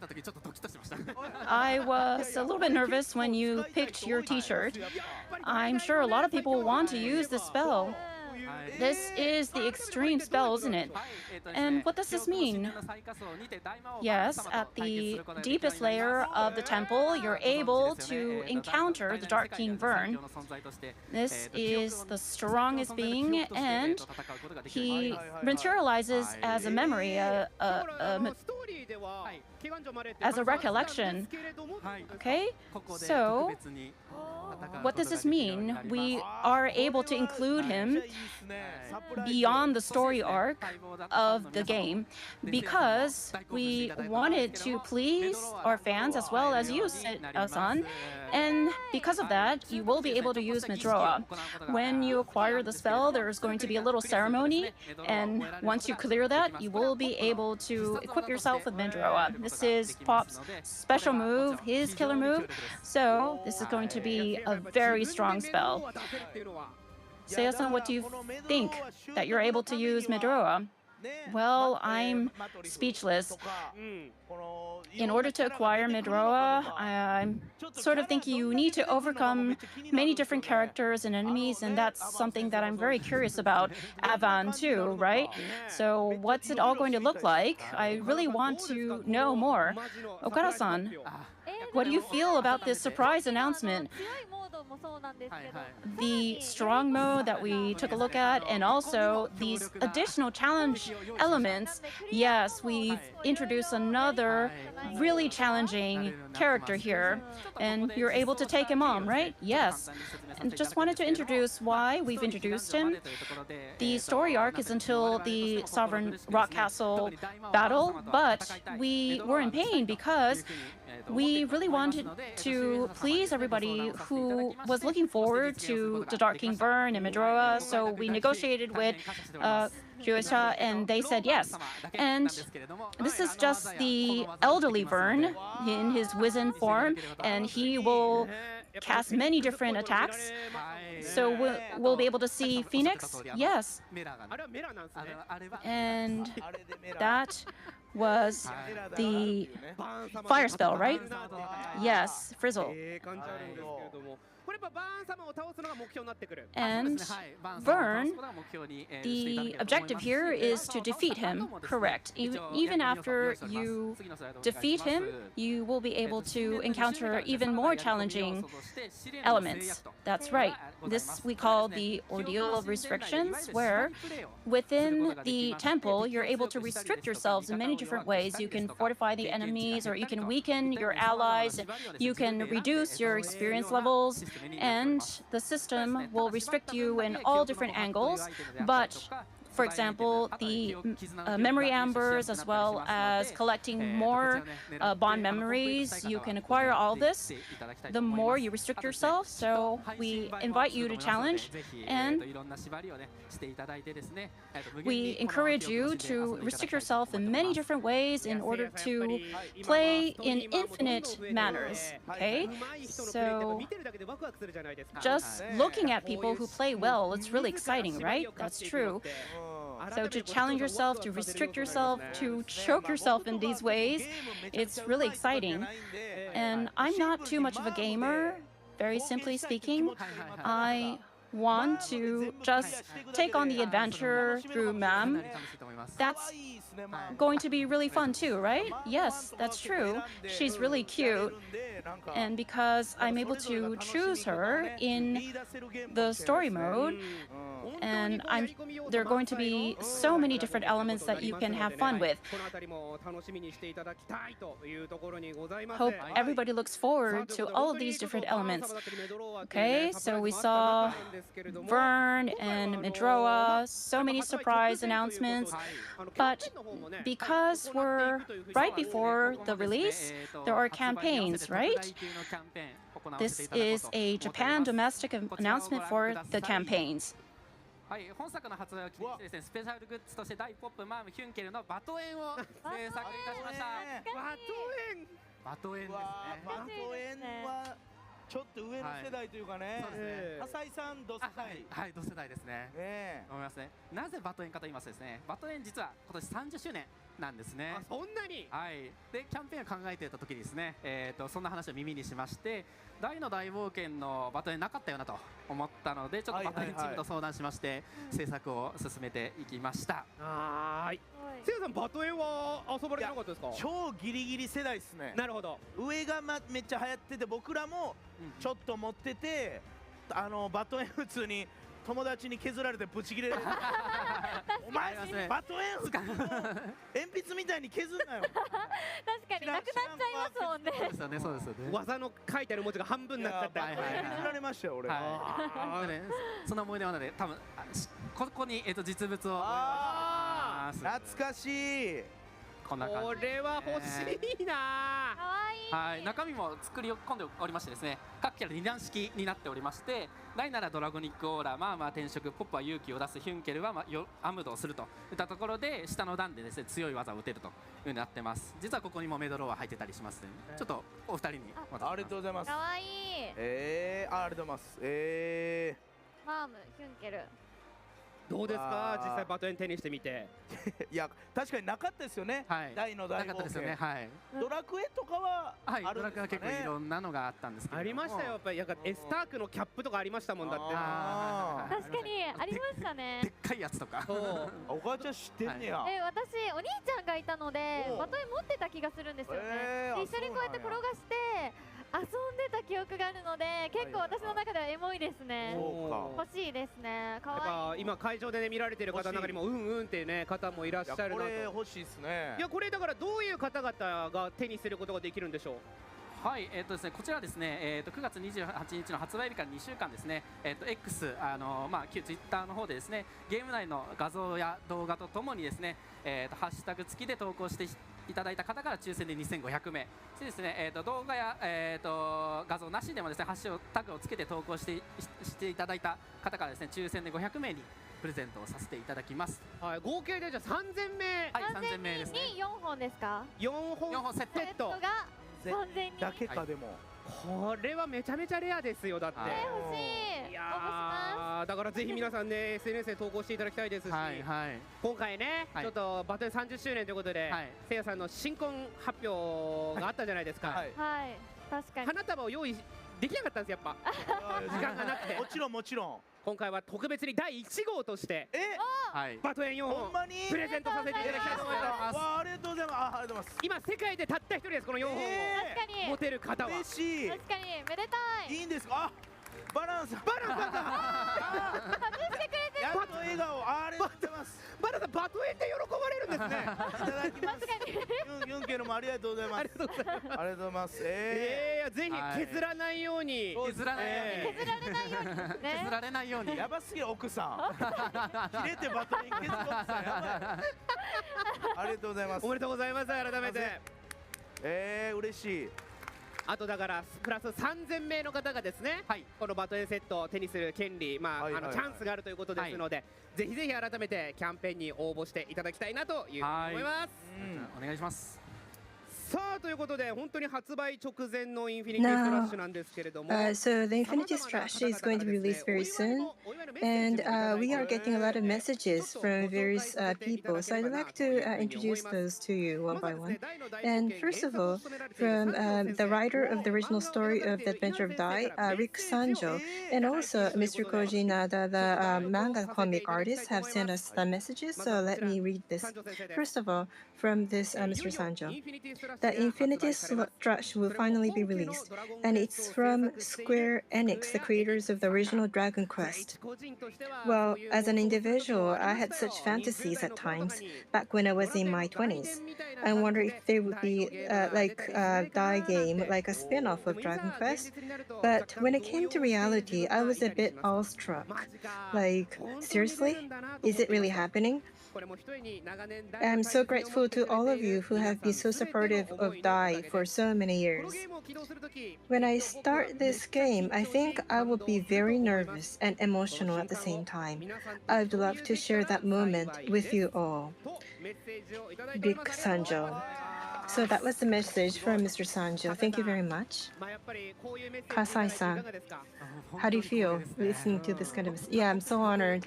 I was a little bit nervous when you picked your t-shirt. I'm sure a lot of people want to use this spell. This is the extreme spell, isn't it? And what does this mean? Yes, at the deepest layer of the temple, you're able to encounter the Dark King Vern. This is the strongest being, and he materializes as a memory, as a recollection. Okay? So, what does this mean? We are able to include him beyond the story arc of the game because we wanted to please our fans as well as you, Seiya-san. And because of that, you will be able to use Midroa. When you acquire the spell, there's going to be a little ceremony, and once you clear that, you will be able to equip yourself with Midroa. This is Pop's special move, his killer move, so this is going to be a very strong spell. Seiya-san, what do you think that you're able to use Midroa? Well, I'm speechless. In order to acquire Midroa, I'm sort of thinking you need to overcome many different characters and enemies, and that's something that I'm very curious about. Avan too, right? So what's it all going to look like? I really want to know more. Okada-san, what do you feel about this surprise announcement? The strong mode that we took a look at, and also these additional challenge elements. Yes, we've introduced another really challenging character here, and you're able to take him on, right? Yes. And just wanted to introduce why we've introduced him. The story arc is until the Sovereign Rock Castle battle, but we were in pain because we really wanted to please everybody who was looking forward to the Dark King Vern and Midroa, so we negotiated with Shueisha, and they said yes. And this is just the elderly Vern in his wizened form, and he will cast many different attacks. So we'll be able to see Phoenix? Yes. And that was the fire spell, right? Yes, Frizzle. And Burn, the objective here is to defeat him, correct. Even after you defeat him, you will be able to encounter even more challenging elements. That's right. This we call the ordeal of restrictions, where within the temple, you're able to restrict yourselves in many different ways. You can fortify the enemies, or you can weaken your allies, you can reduce your experience levels, and the system will restrict you in all different angles. But for example, the memory ambers, as well as collecting more bond memories, you can acquire all this the more you restrict yourself. So we invite you to challenge, and we encourage you to restrict yourself in many different ways in order to play in infinite manners. Okay, so just looking at people who play well, it's really exciting, right? That's true. So to challenge yourself, to restrict yourself, to choke yourself in these ways, it's really exciting. And I'm not too much of a gamer, very simply speaking. I want to just take on the adventure through MAM. That's going to be really fun too, right? Yes, that's true. She's really cute. And because I'm able to choose her in the story mode, and there are going to be so many different elements that you can have fun with. Hope everybody looks forward to all of these different elements. Okay, so we saw Vern and Midroa, so many surprise announcements. But because we're right before the release, there are campaigns, right? This is a Japan domestic announcement for the campaigns. はい、本作の発売を記念してですね、スペシャルグッズとして大ポップマームヒュンケルのバトエンを制作いたしました。バトエンですね。バトエンはちょっと上の世代というかね。笠井さん同世代。はい、同世代ですね。思いますね。なぜバトエンかと言いますとですね、バトエン実は今年30周年なんですね。あ、そんなに。はい。でキャンペーンを考えていた時にですね、そんな話を耳にしまして。大の大冒険のバトエンなかったよなと思ったので、ちょっとバトエンチームと相談しまして制作を進めていきました。はい。せいやさんバトエンは遊ばれてなかったですか？超ギリギリ世代ですね。なるほど。上がめっちゃ流行ってて、僕らもちょっと持ってて、バトエン普通に友達に削られてブチ切れる。お前バトエン鉛筆みたいに削んなよ。確かになくなっちゃいますもんね。そうですよね、そうですよね。技の書いてある文字が半分になっちゃった。削られましたよ俺。その思い出はなので多分ここに実物を。懐かしい。こんな感じ。これは欲しいな。はい、中身も作り込んでおりましてですね、各キャラ2段式になっておりまして、ダイならドラゴニックオーラ、マーマー転職、ポップは勇気を出す、ヒュンケルはアムドをするといったところで、下の段でですね強い技を打てるというふうになってます。実はここにもメドローは入ってたりしますので、ちょっとお二人にありがとうございます。かわいい。ありがとうございます。マーム、ヒュンケル。どうですか、実際バトエン手にしてみて。いや確かになかったですよね。大の大冒険。なかったですよね。はい。ドラクエとかはあるんですかね。ドラクエは結構いろんなのがあったんですけど。ありましたよ。やっぱりエスタークのキャップとかありましたもんだって。確かにありましたね。でっかいやつとか。お母ちゃん知ってんねや。私お兄ちゃんがいたのでバトエン持ってた気がするんですよね。一緒にこうやって転がして遊んでた記憶があるので、結構私の中ではエモいですね。欲しいですね。可愛い。今会場でね見られてる方の中にもうんうんってね方もいらっしゃるなと。これ欲しいですね。いやこれだからどういう方々が手にすることができるんでしょう。はい、ですね、こちらですね、9月28日の発売日から2週間ですね、X、旧ツイッターの方でですね、ゲーム内の画像や動画とともにですね、ハッシュタグ付きで投稿していただいた方から抽選で2500名、そしてですね、動画や、画像なしでもですね、ハッシュタグをつけて投稿していただいた方からですね、抽選で500名にプレゼントをさせていただきます。はい、合計でじゃあ3000名。はい、3000名ですね。に4本ですか？4本セット。3000人だけかでも。これはめちゃめちゃレアですよだって。欲しい。いやだからぜひ皆さんね SNS で投稿していただきたいですし、今回ねちょっとバトル30周年ということで、せいやさんの新婚発表があったじゃないですか。はい。確かに。花束を用意できなかったんですやっぱ時間がなくて。もちろんもちろん。今回は特別に第1号としてはいバトエン4ほ本んまにプレゼントさせていただきたいと思います。わあ、ありがとうございます。ありがとうございます。今世界でたった一人ですこの4本を確かに持てる方は。嬉しい。確かにめでたい。いいんですか。あ、バランさん。バラさんだ外してくれてやっと笑顔。ありがとうございます。バラさんバトエンで喜ばれるんですね。いただきます。確かにユンケルもありがとうございます。ありがとうございます。ありがとうございます。ぜひ削らないように。削らないように削られないようにですね削られないようにやばすぎる奥さん。切れてバトンに消す奥さんやばい。ありがとうございます。おめでとうございます改めて。嬉しい。あとだからプラス3000名の方がですね、はいこのバトエンセットを手にする権利、まあはいはいはいチャンスがあるということですので、ぜひぜひ改めてキャンペーンに応募していただきたいなというふうに思います。お願いします。さあということで本当に発売直前のインフィニティストラッシュなんですけれども、So the Infinity Strash is going to be released very soon, and we are getting a lot of messages from various people. So I'd like to introduce those to you one by one. And first of all, from the writer of the original story of The Adventure of Dai, Rick Sanjo, and also Mr. Koji Nada, the manga comic artist, have sent us the messages. So let me read this. First of all, from this Mr. Sanjo. The Infinity Strash will finally be released, and it's from Square Enix, the creators of the original Dragon Quest. Well, as an individual, I had such fantasies at times, back when I was in my 20s. I wonder if there would be like a Dai game, like a spin-off of Dragon Quest. But when it came to reality, I was a bit awestruck. Like, seriously? Is it really happening? I'm so grateful to all of you who have been so supportive of Dai for so many years. When I start this game, I think I will be very nervous and emotional at the same time. I'd love to share that moment with you all. Big Sanjo. So that was the message from Mr. Sanjo. Thank you very much. Kasai-san, how do you feel listening to this kind of... Yeah, I'm so honored.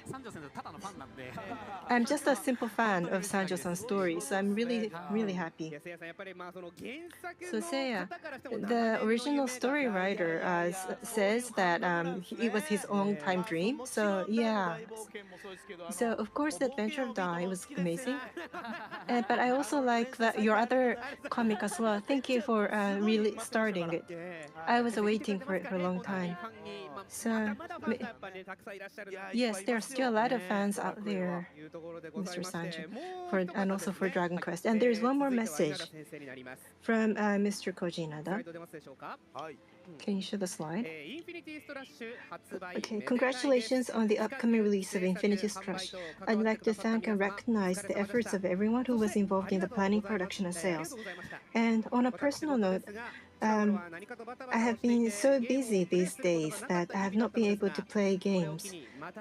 I'm just a simple fan of Sanjo-san's story, so I'm really, really happy. So Seiya, the original story writer says that it was his long-time dream. So yeah. So of course, The Adventure of Dai was amazing. But I also like that your other comic as well. Thank you for really starting it. I was waiting for it for a long time. So yes, there are still a lot of fans out there, Mr. Sanjo, and also for Dragon Quest. And there's one more message from Mr. Koji Nada. Can you show the slide? Okay, congratulations on the upcoming release of Infinity Strash. I'd like to thank and recognize the efforts of everyone who was involved in the planning, production, and sales. And on a personal note, I have been so busy these days that I have not been able to play games.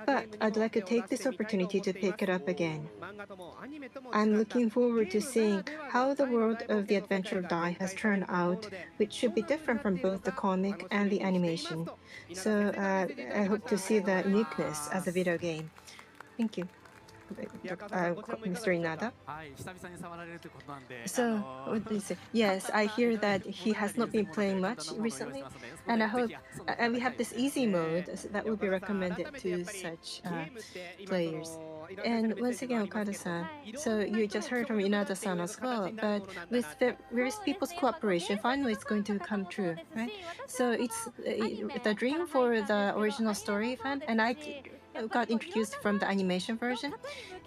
But I'd like to take this opportunity to pick it up again. I'm looking forward to seeing how the world of the Adventure of Dai has turned out, which should be different from both the comic and the animation. So I hope to see the uniqueness as a video game. Thank you. Mr. Inada. So, what do you say? Yes, I hear that he has not been playing much recently, and I hope we have this easy mode that will be recommended to such players. And once again, Okada-san, so you just heard from Inada-san as well, but with the various people's cooperation, finally it's going to come true, right? So it's the dream for the original story fan, and I got introduced from the animation version,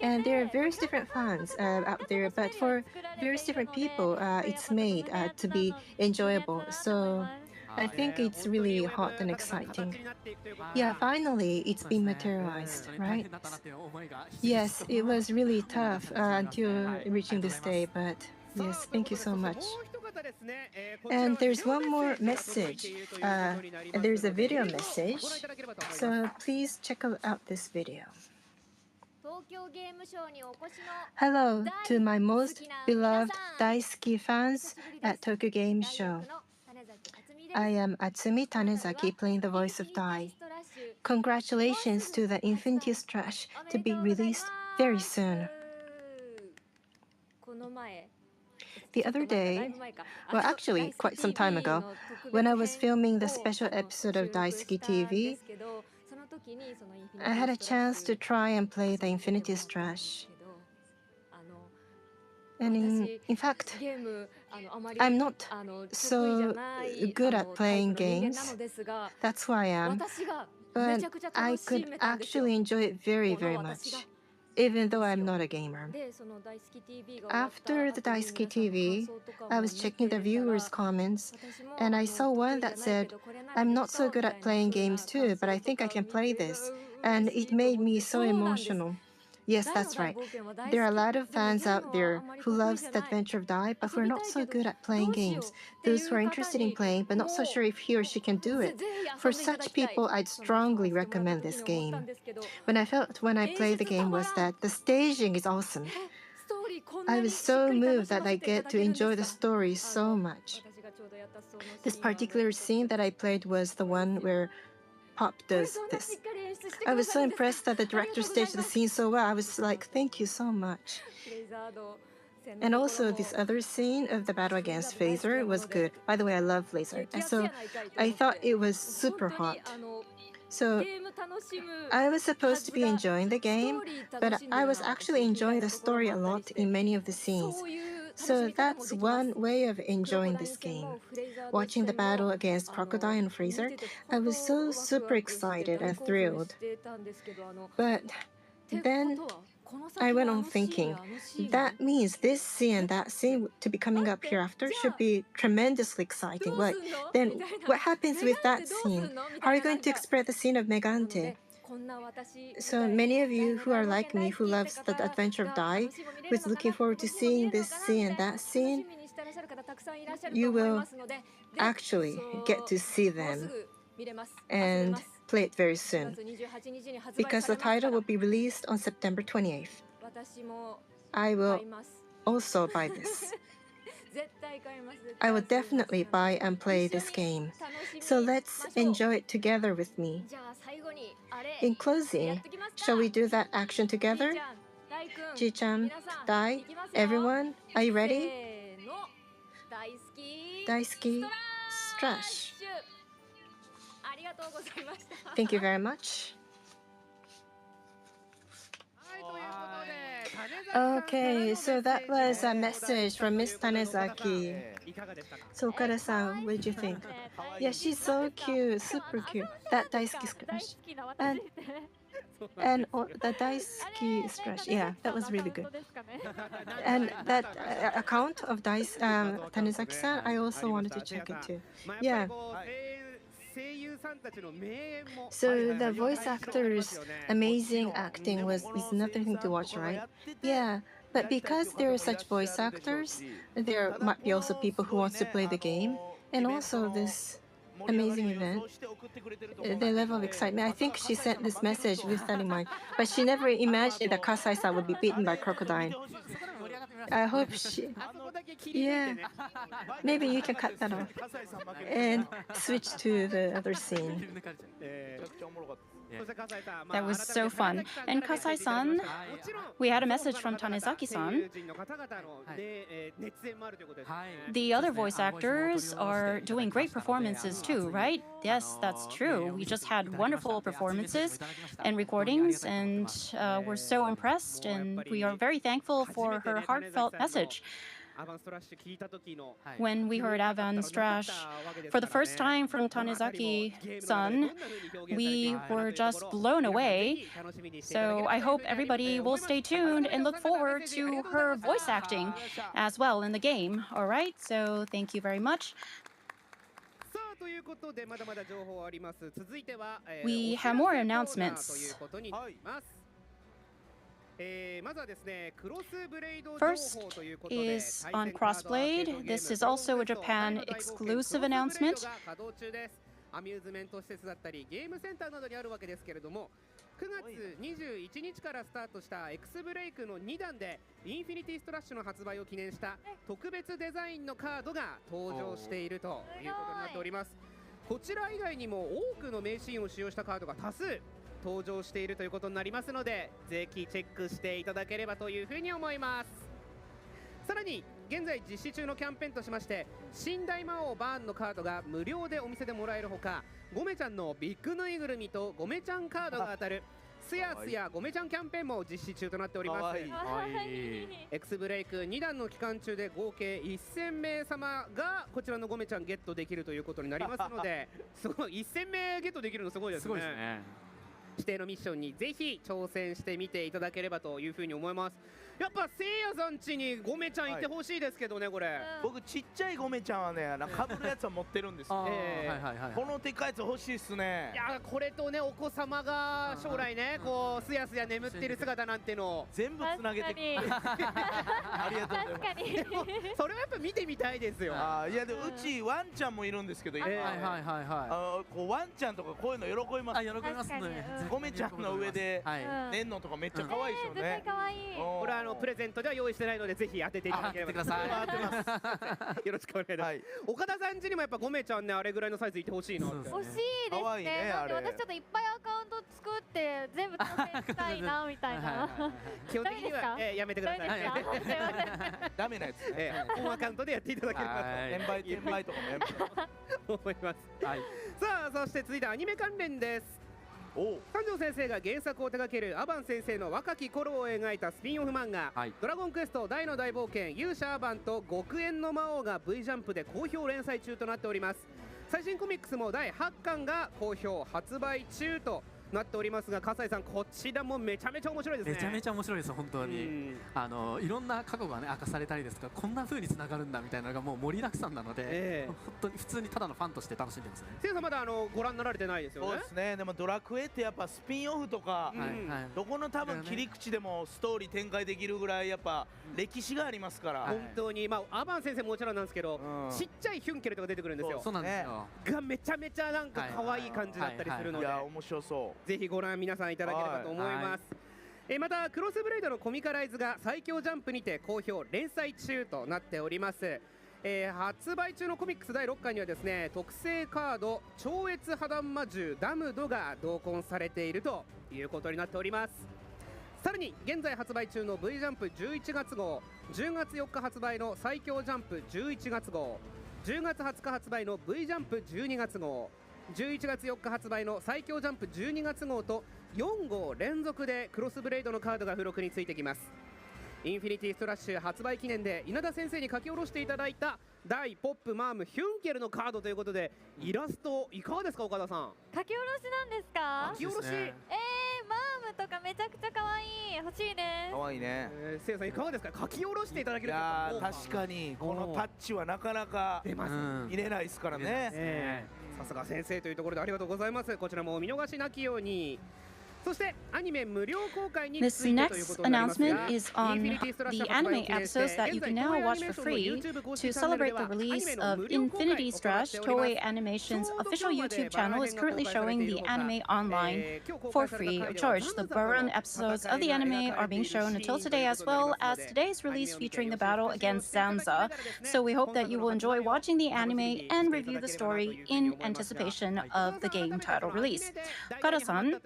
and there are various different fans out there, but for various different people it's made to be enjoyable, so I think it's really hot and exciting. Yeah, finally it's been materialized, right? Yes, it was really tough until reaching this day, but yes, thank you so much. And there's one more message. There's a video message. So please check out this video. Hello to my most beloved Daisuki fans at Tokyo Game Show. I am Atsumi Tanezaki playing the voice of Dai. Congratulations to the Infinity Strash to be released very soon. The other day, well, actually, quite some time ago, when I was filming the special episode of Daisuki TV, I had a chance to try and play the Infinity Strash. And in fact, I'm not so good at playing games. That's who I am. But I could actually enjoy it very, very much, even though I'm not a gamer. After the Daisuki TV, I was checking the viewers' comments, and I saw one that said, "I'm not so good at playing games too, but I think I can play this." And it made me so emotional. Yes, that's right. There are a lot of fans out there who loves the Adventure of Dai, but who are not so good at playing games. Those who are interested in playing, but not so sure if he or she can do it. For such people, I'd strongly recommend this game. When I played the game was that the staging is awesome. I was so moved that I get to enjoy the story so much. This particular scene that I played was the one where Pop does this. I was so impressed that the director staged the scene so well. I was like, thank you so much. And also this other scene of the battle against Phaser was good. By the way, I love Phaser. And so I thought it was super hot. So I was supposed to be enjoying the game, but I was actually enjoying the story a lot in many of the scenes. So that's one way of enjoying this game. Watching the battle against Crocodile and Freezer, I was so super excited and thrilled. But then I went on thinking, that means this scene and that scene to be coming up hereafter should be tremendously exciting. Well, then what happens with that scene? How are you going to express the scene of Megante? So many of you who are like me, who loves the Adventure of Dai, who is looking forward to seeing this scene and that scene, you will actually get to see them and play it very soon, because the title will be released on September 28th. I will also buy this. I will definitely buy and play this game. So let's enjoy it together with me. In closing, shall we do that action together? Ji-chan, Dai, everyone, are you ready? Daisuki Strash. Thank you very much. Okay, so that was a message from Miss Tanezaki. So Okada-san, what did you think? Yeah, she's so cute, super cute. That Daisuki Strash. And the Daisuki Strash, yeah, that was really good. And that account of Tanezaki-san, I also wanted to check it too. Yeah. So the voice actors' amazing acting is another thing to watch, right? Yeah, but because there are such voice actors, there might be also people who want to play the game, and also this amazing event, the level of excitement. I think she sent this message with that in mind, but she never imagined that Kasai-san would be beaten by crocodile. I hope she... Yeah, maybe you can cut that off and switch to the other scene. That was so fun. And Kasai-san, we had a message from Tanezaki-san. The other voice actors are doing great performances too, right? Yes, that's true. We just had wonderful performances and recordings, and we're so impressed, and we are very thankful for her heartfelt message. When we heard Adventure Strash for the first time from Tanezaki-san, we were just blown away. So I hope everybody will stay tuned and look forward to her voice acting as well in the game. All right, so thank you very much. We have more announcements. First is on Crossblade. This is also a Japan exclusive announcement. アミューズメント施設だったりゲームセンターなどにあるわけですけれども、9月21日からスタートしたエクスブレイクの2弾でインフィニティストラッシュの発売を記念した特別デザインのカードが登場しているということになっております。こちら以外にも多くの名シーンを使用したカードが多数登場しているということになりますので、ぜひチェックしていただければというふうに思います。さらに現在実施中のキャンペーンとしまして、新大魔王バーンのカードが無料でお店でもらえるほか、ゴメちゃんのビッグぬいぐるみとゴメちゃんカードが当たるすやすやゴメちゃんキャンペーンも実施中となっております。X ブレイク2弾の期間中で合計1000名様がこちらのゴメちゃんゲットできるということになりますので、すごい1000名ゲットできるのすごいですね。すごいですね。指定のミッションにぜひ挑戦してみていただければというふうに思います。やっぱせいやさん家にゴメちゃんいてほしいですけどね、これ。僕ちっちゃいゴメちゃんはね、かぶるやつは持ってるんですよ。このでかいやつ欲しいっすね。いや、これとね、お子様が将来ね、こうすやすや眠ってる姿なんての全部つなげてくる。ありがとうございます。それはやっぱ見てみたいですよ。いやでもうちワンちゃんもいるんですけど、こうワンちゃんとかこういうの喜びます。喜びますね。ゴメちゃんの上で寝んのとかめっちゃ可愛いですよね。これはプレゼントでは用意してないので、ぜひ当てていただければ。よろしくお願いします。岡田さん家にもやっぱゴメちゃんね、あれぐらいのサイズいてほしいな。欲しいですね。私ちょっといっぱいアカウント作って全部当選したいなみたいな。基本的にはやめてください。ダメなやつね。本アカウントでやっていただければ転売とかもやめて思います。さあ、そして続いてアニメ関連です。三条先生が原作を手掛けるアバン先生の若き頃を描いたスピンオフ漫画「ドラゴンクエスト大の大冒険勇者アバンと極限の魔王」が V ジャンプで好評連載中となっております。最新コミックスも第8巻が好評発売中となっておりますが、笠井さん、こちらもめちゃめちゃ面白いですね。めちゃめちゃ面白いです、本当に。いろんな過去がね明かされたりですとか、こんな風につながるんだみたいなのがもう盛りだくさんなので、本当に普通にただのファンとして楽しんでますね。せいさんまだご覧になられてないですよね。そうですね。でもドラクエってやっぱスピンオフとか、どこの多分切り口でもストーリー展開できるぐらいやっぱ歴史がありますから。本当にアバン先生ももちろんなんですけど、ちっちゃいヒュンケルとか出てくるんですよ。そうなんですよ。がめちゃめちゃなんか可愛い感じだったりするので、いや面白そう。ぜひご覧皆さんいただければと思います。またクロスブレードのコミカライズが最強ジャンプにて好評連載中となっております。発売中のコミックス第6巻にはですね、特製カード超越破断魔獣ダムドが同梱されているということになっております。さらに現在発売中の V ジャンプ11月号、10月4日発売の最強ジャンプ11月号、10月20日発売の V ジャンプ12月号、11月4日発売の最強ジャンプ12月号と4号連続でクロスブレードのカードが付録についてきます。インフィニティストラッシュ発売記念で稲田先生に書き下ろしていただいた大ポップマームヒュンケルのカードということで、イラストいかがですか、岡田さん。書き下ろしなんですか。書き下ろし、マームとかめちゃくちゃ可愛い、欲しいです。可愛いね。せいやさんいかがですか、書き下ろしていただけると。いや確かにこのタッチはなかなか入れないですからね。さすが先生というところでありがとうございます。こちらもお見逃しなきように。そしてアニメ無料公開についてということになりますが、 This next announcement is on the anime episodes that you can now watch for free. To celebrate the release of Infinity Strash, Toei Animation's official YouTube channel is currently showing the anime online for free of charge. The Burun episodes of the anime are being shown until today, as well as today's release featuring the battle against Zanza. So we hope that you will enjoy watching the anime and review the story in anticipation of the game title release. Kara-san,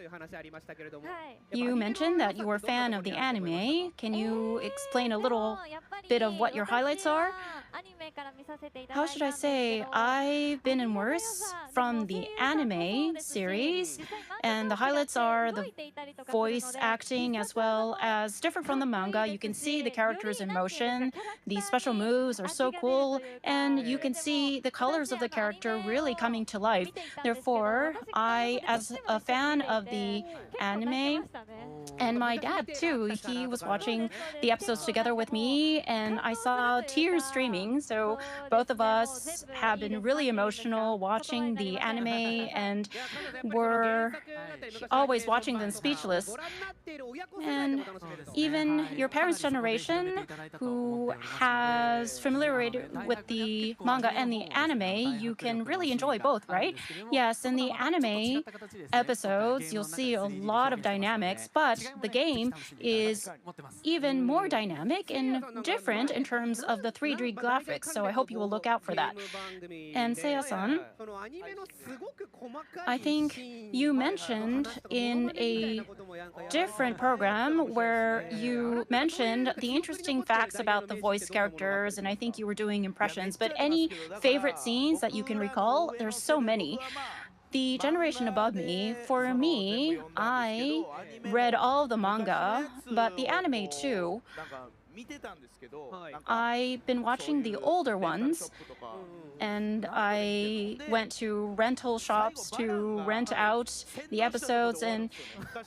you mentioned that you were a fan of the anime. Can you explain a little bit of what your highlights are? How should I say? I've been immersed from the anime series, and the highlights are the voice acting as well as different from the manga. You can see the characters in motion. The special moves are so cool, and you can see the colors of the character really coming to life. Therefore, I, as a fan of the anime, and my dad too, he was watching the episodes together with me, and I saw tears streaming. So both of us have been really emotional watching the anime, and were always watching them speechless. And even your parents' generation, who has familiarity with the manga and the anime, you can really enjoy both, right? Yes, in the anime episodes, you'll see a lot of dynamics, but the game is even more dynamic and different in terms of the 3D graphics, so I hope you will look out for that. And Seiya-san, I think you mentioned in a different program where you mentioned the interesting facts about the voice characters, and I think you were doing impressions, but any favorite scenes that you can recall? There's so many. The generation above me, for me, I read all the manga, but the anime too. I've been watching the older ones, and I went to rental shops to rent out the episodes, and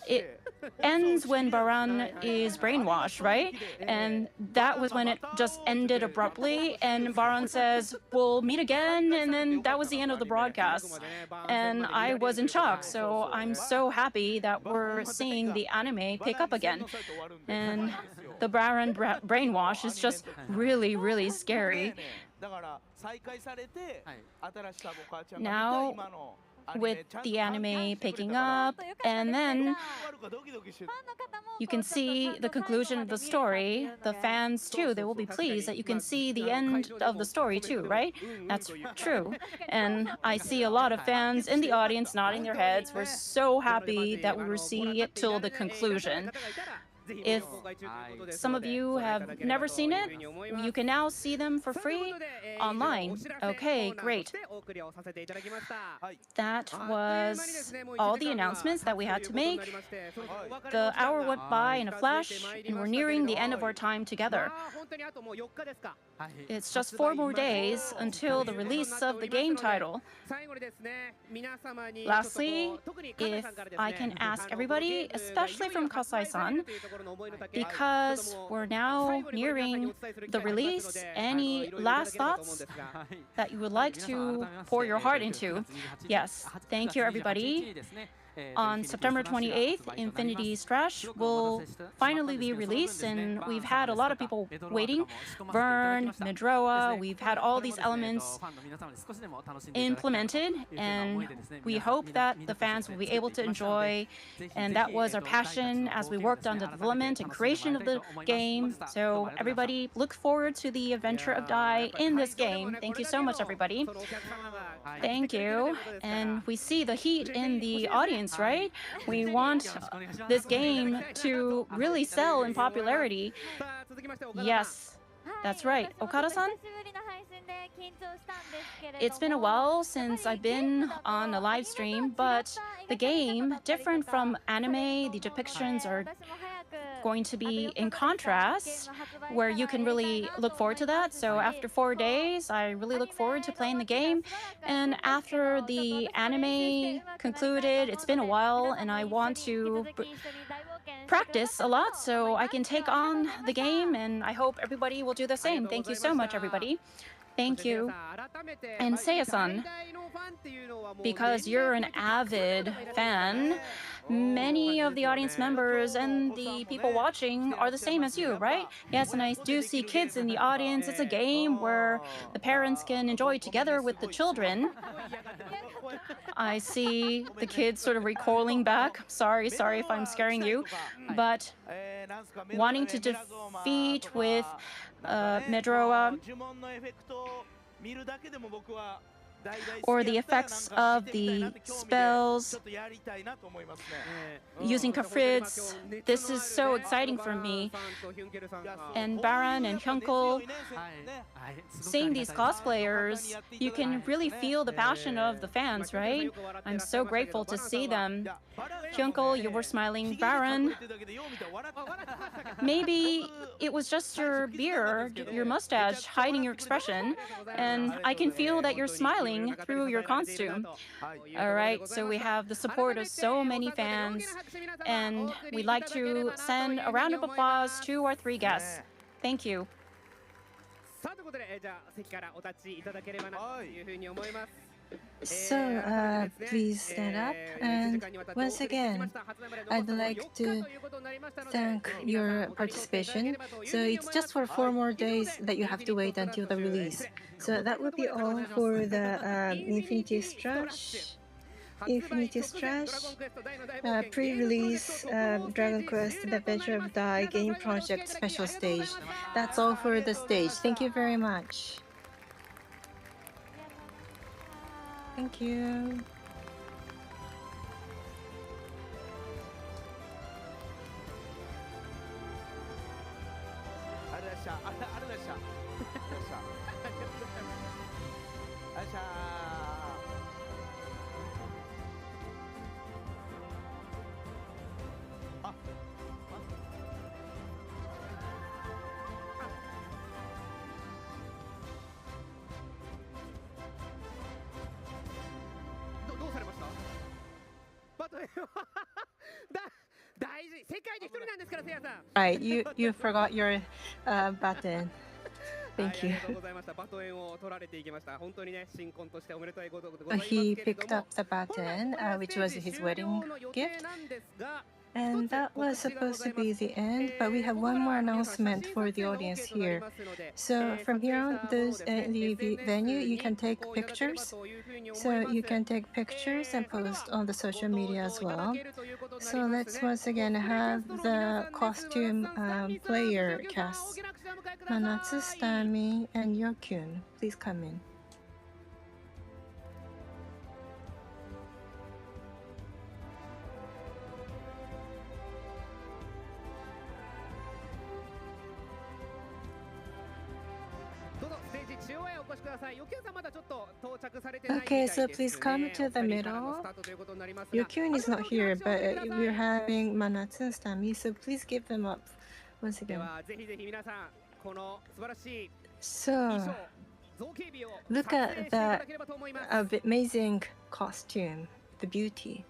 it ends when Baran is brainwashed, right? And that was when it just ended abruptly, and Baran says, "We'll meet again," and then that was the end of the broadcast. And I was in shock, so I'm so happy that we're seeing the anime pick up again. And the Baran brainwash is just really, really scary. Now, with the anime picking up, and then you can see the conclusion of the story. The fans too, they will be pleased that you can see the end of the story too, right? That's true. And I see a lot of fans in the audience nodding their heads. We're so happy that we will see it till the conclusion. If some of you have never seen it, you can now see them for free online. Okay, great. That was all the announcements that we had to make. The hour went by in a flash, and we're nearing the end of our time together. It's just 4 more days until the release of the game title. Lastly, if I can ask everybody, especially from Kasai-san, because we're now nearing the release, any last thoughts that you would like to pour your heart into? Yes, thank you, everybody. On September 28th, Infinity Strash will finally be released, and we've had a lot of people waiting. Vern, Midroa, we've had all these elements implemented, and we hope that the fans will be able to enjoy, and that was our passion as we worked on the development and creation of the game. So everybody, look forward to the Adventure of Dai in this game. Thank you so much, everybody. Thank you. And we see the heat in the audience, right? We want this game to really sell in popularity. Yes, that's right. Okada-san? It's been a while since I've been on a live stream, but the game, different from anime, the depictions are going to be in contrast, where you can really look forward to that. So after 4 days, I really look forward to playing the game. And after the anime concluded, it's been a while, and I want to practice a lot so I can take on the game, and I hope everybody will do the same. Thank you so much, everybody. Thank you. And Seiya-san, because you're an avid fan, many of the audience members and the people watching are the same as you, right? Yes, and I do see kids in the audience. It's a game where the parents can enjoy together with the children. I see the kids sort of recoiling back. Sorry if I'm scaring you. But wanting to defeat with Midroa, or the effects of the spells, using Kafrids. This is so exciting for me. And Baran and Hyunkul, seeing these cosplayers, you can really feel the passion of the fans, right? I'm so grateful to see them. Hyunkul, you were smiling. Baran, maybe it was just your beard, your mustache, hiding your expression, and I can feel that you're smiling through your costume. All right, so we have the support of so many fans, and we'd like to send a round of applause to our 3 guests. Thank you. So, please stand up, and once again, I'd like to thank your participation. So it's just for 4 more days that you have to wait until the release. So that will be all for the Infinity Strash. Infinity Strash, pre-release Dragon Quest The Adventure of Dai game project special stage. That's all for the stage. Thank you very much. Thank you. Right, you forgot your button. Thank you. He picked up the baton, which was his wedding gift. And that was supposed to be the end, but we have one more announcement for the audience here. So from here on, those in the venue, you can take pictures. So you can take pictures and post on the social media as well. So let's once again have the costume player cast. Manatsu, Stami, and Yokyun, please come in. Okay, so please come to the middle. Yokyun is not here, but we're having Manatsu and Stami, so please give them up once again. So, look at the amazing costume, the beauty.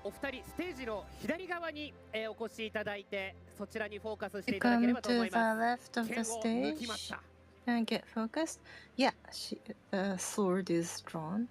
お二人ステージの左側にお越しいただいてそちらにフォーカスしていただければと思います。Come to the left of the stage and get focused. Yeah, sword is drawn.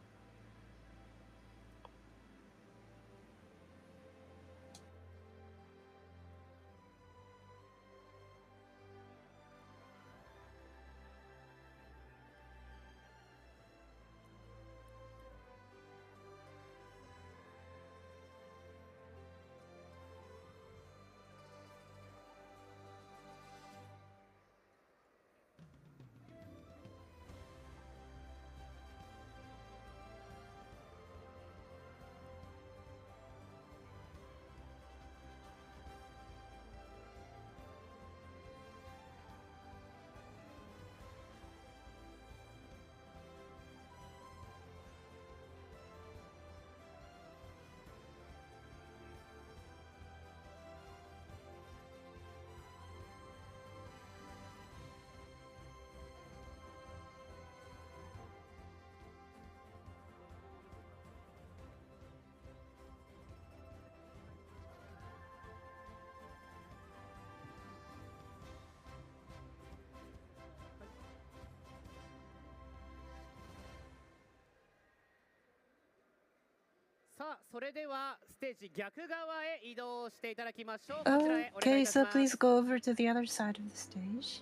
Okay, so please go over to the other side of the stage.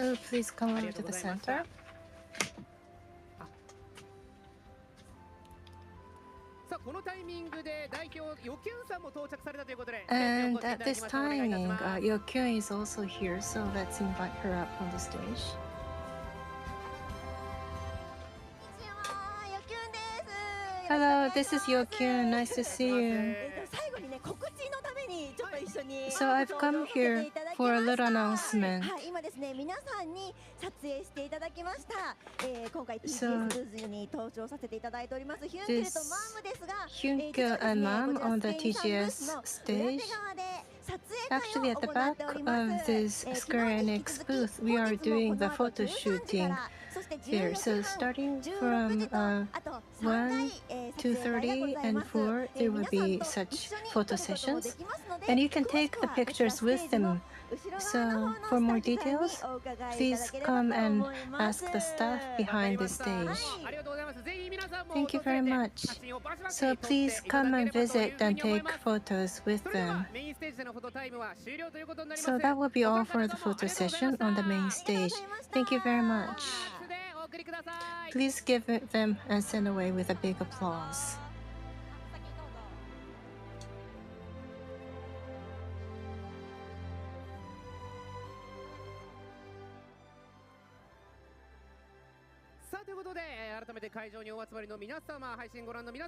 Oh, please come over to the center. And at this timing, Yokyun is also here, so let's invite her up on the stage. Hello, this is Yokyun. Nice to see you. So I've come here for a little announcement. So this Hyunkyo and Mom on the TGS stage. Actually, at the back of this Square Enix booth, we are doing the photo shooting here. So starting from 1, 2:30, and 4, there will be such photo sessions. And you can take the pictures with them. So for more details, please come and ask the staff behind the stage. Thank you very much. So please come and visit and take photos with them. So that will be all for the photo session on the main stage. Thank you very much. Please give them and send away with a big applause.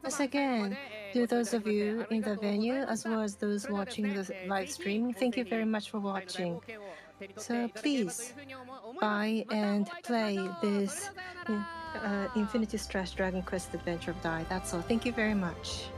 Once again, to those of you in the venue as well as those watching the live streaming, thank you very much for watching. So please buy and play this Infinity Strash Dragon Quest Adventure of Dai. That's all. Thank you very much.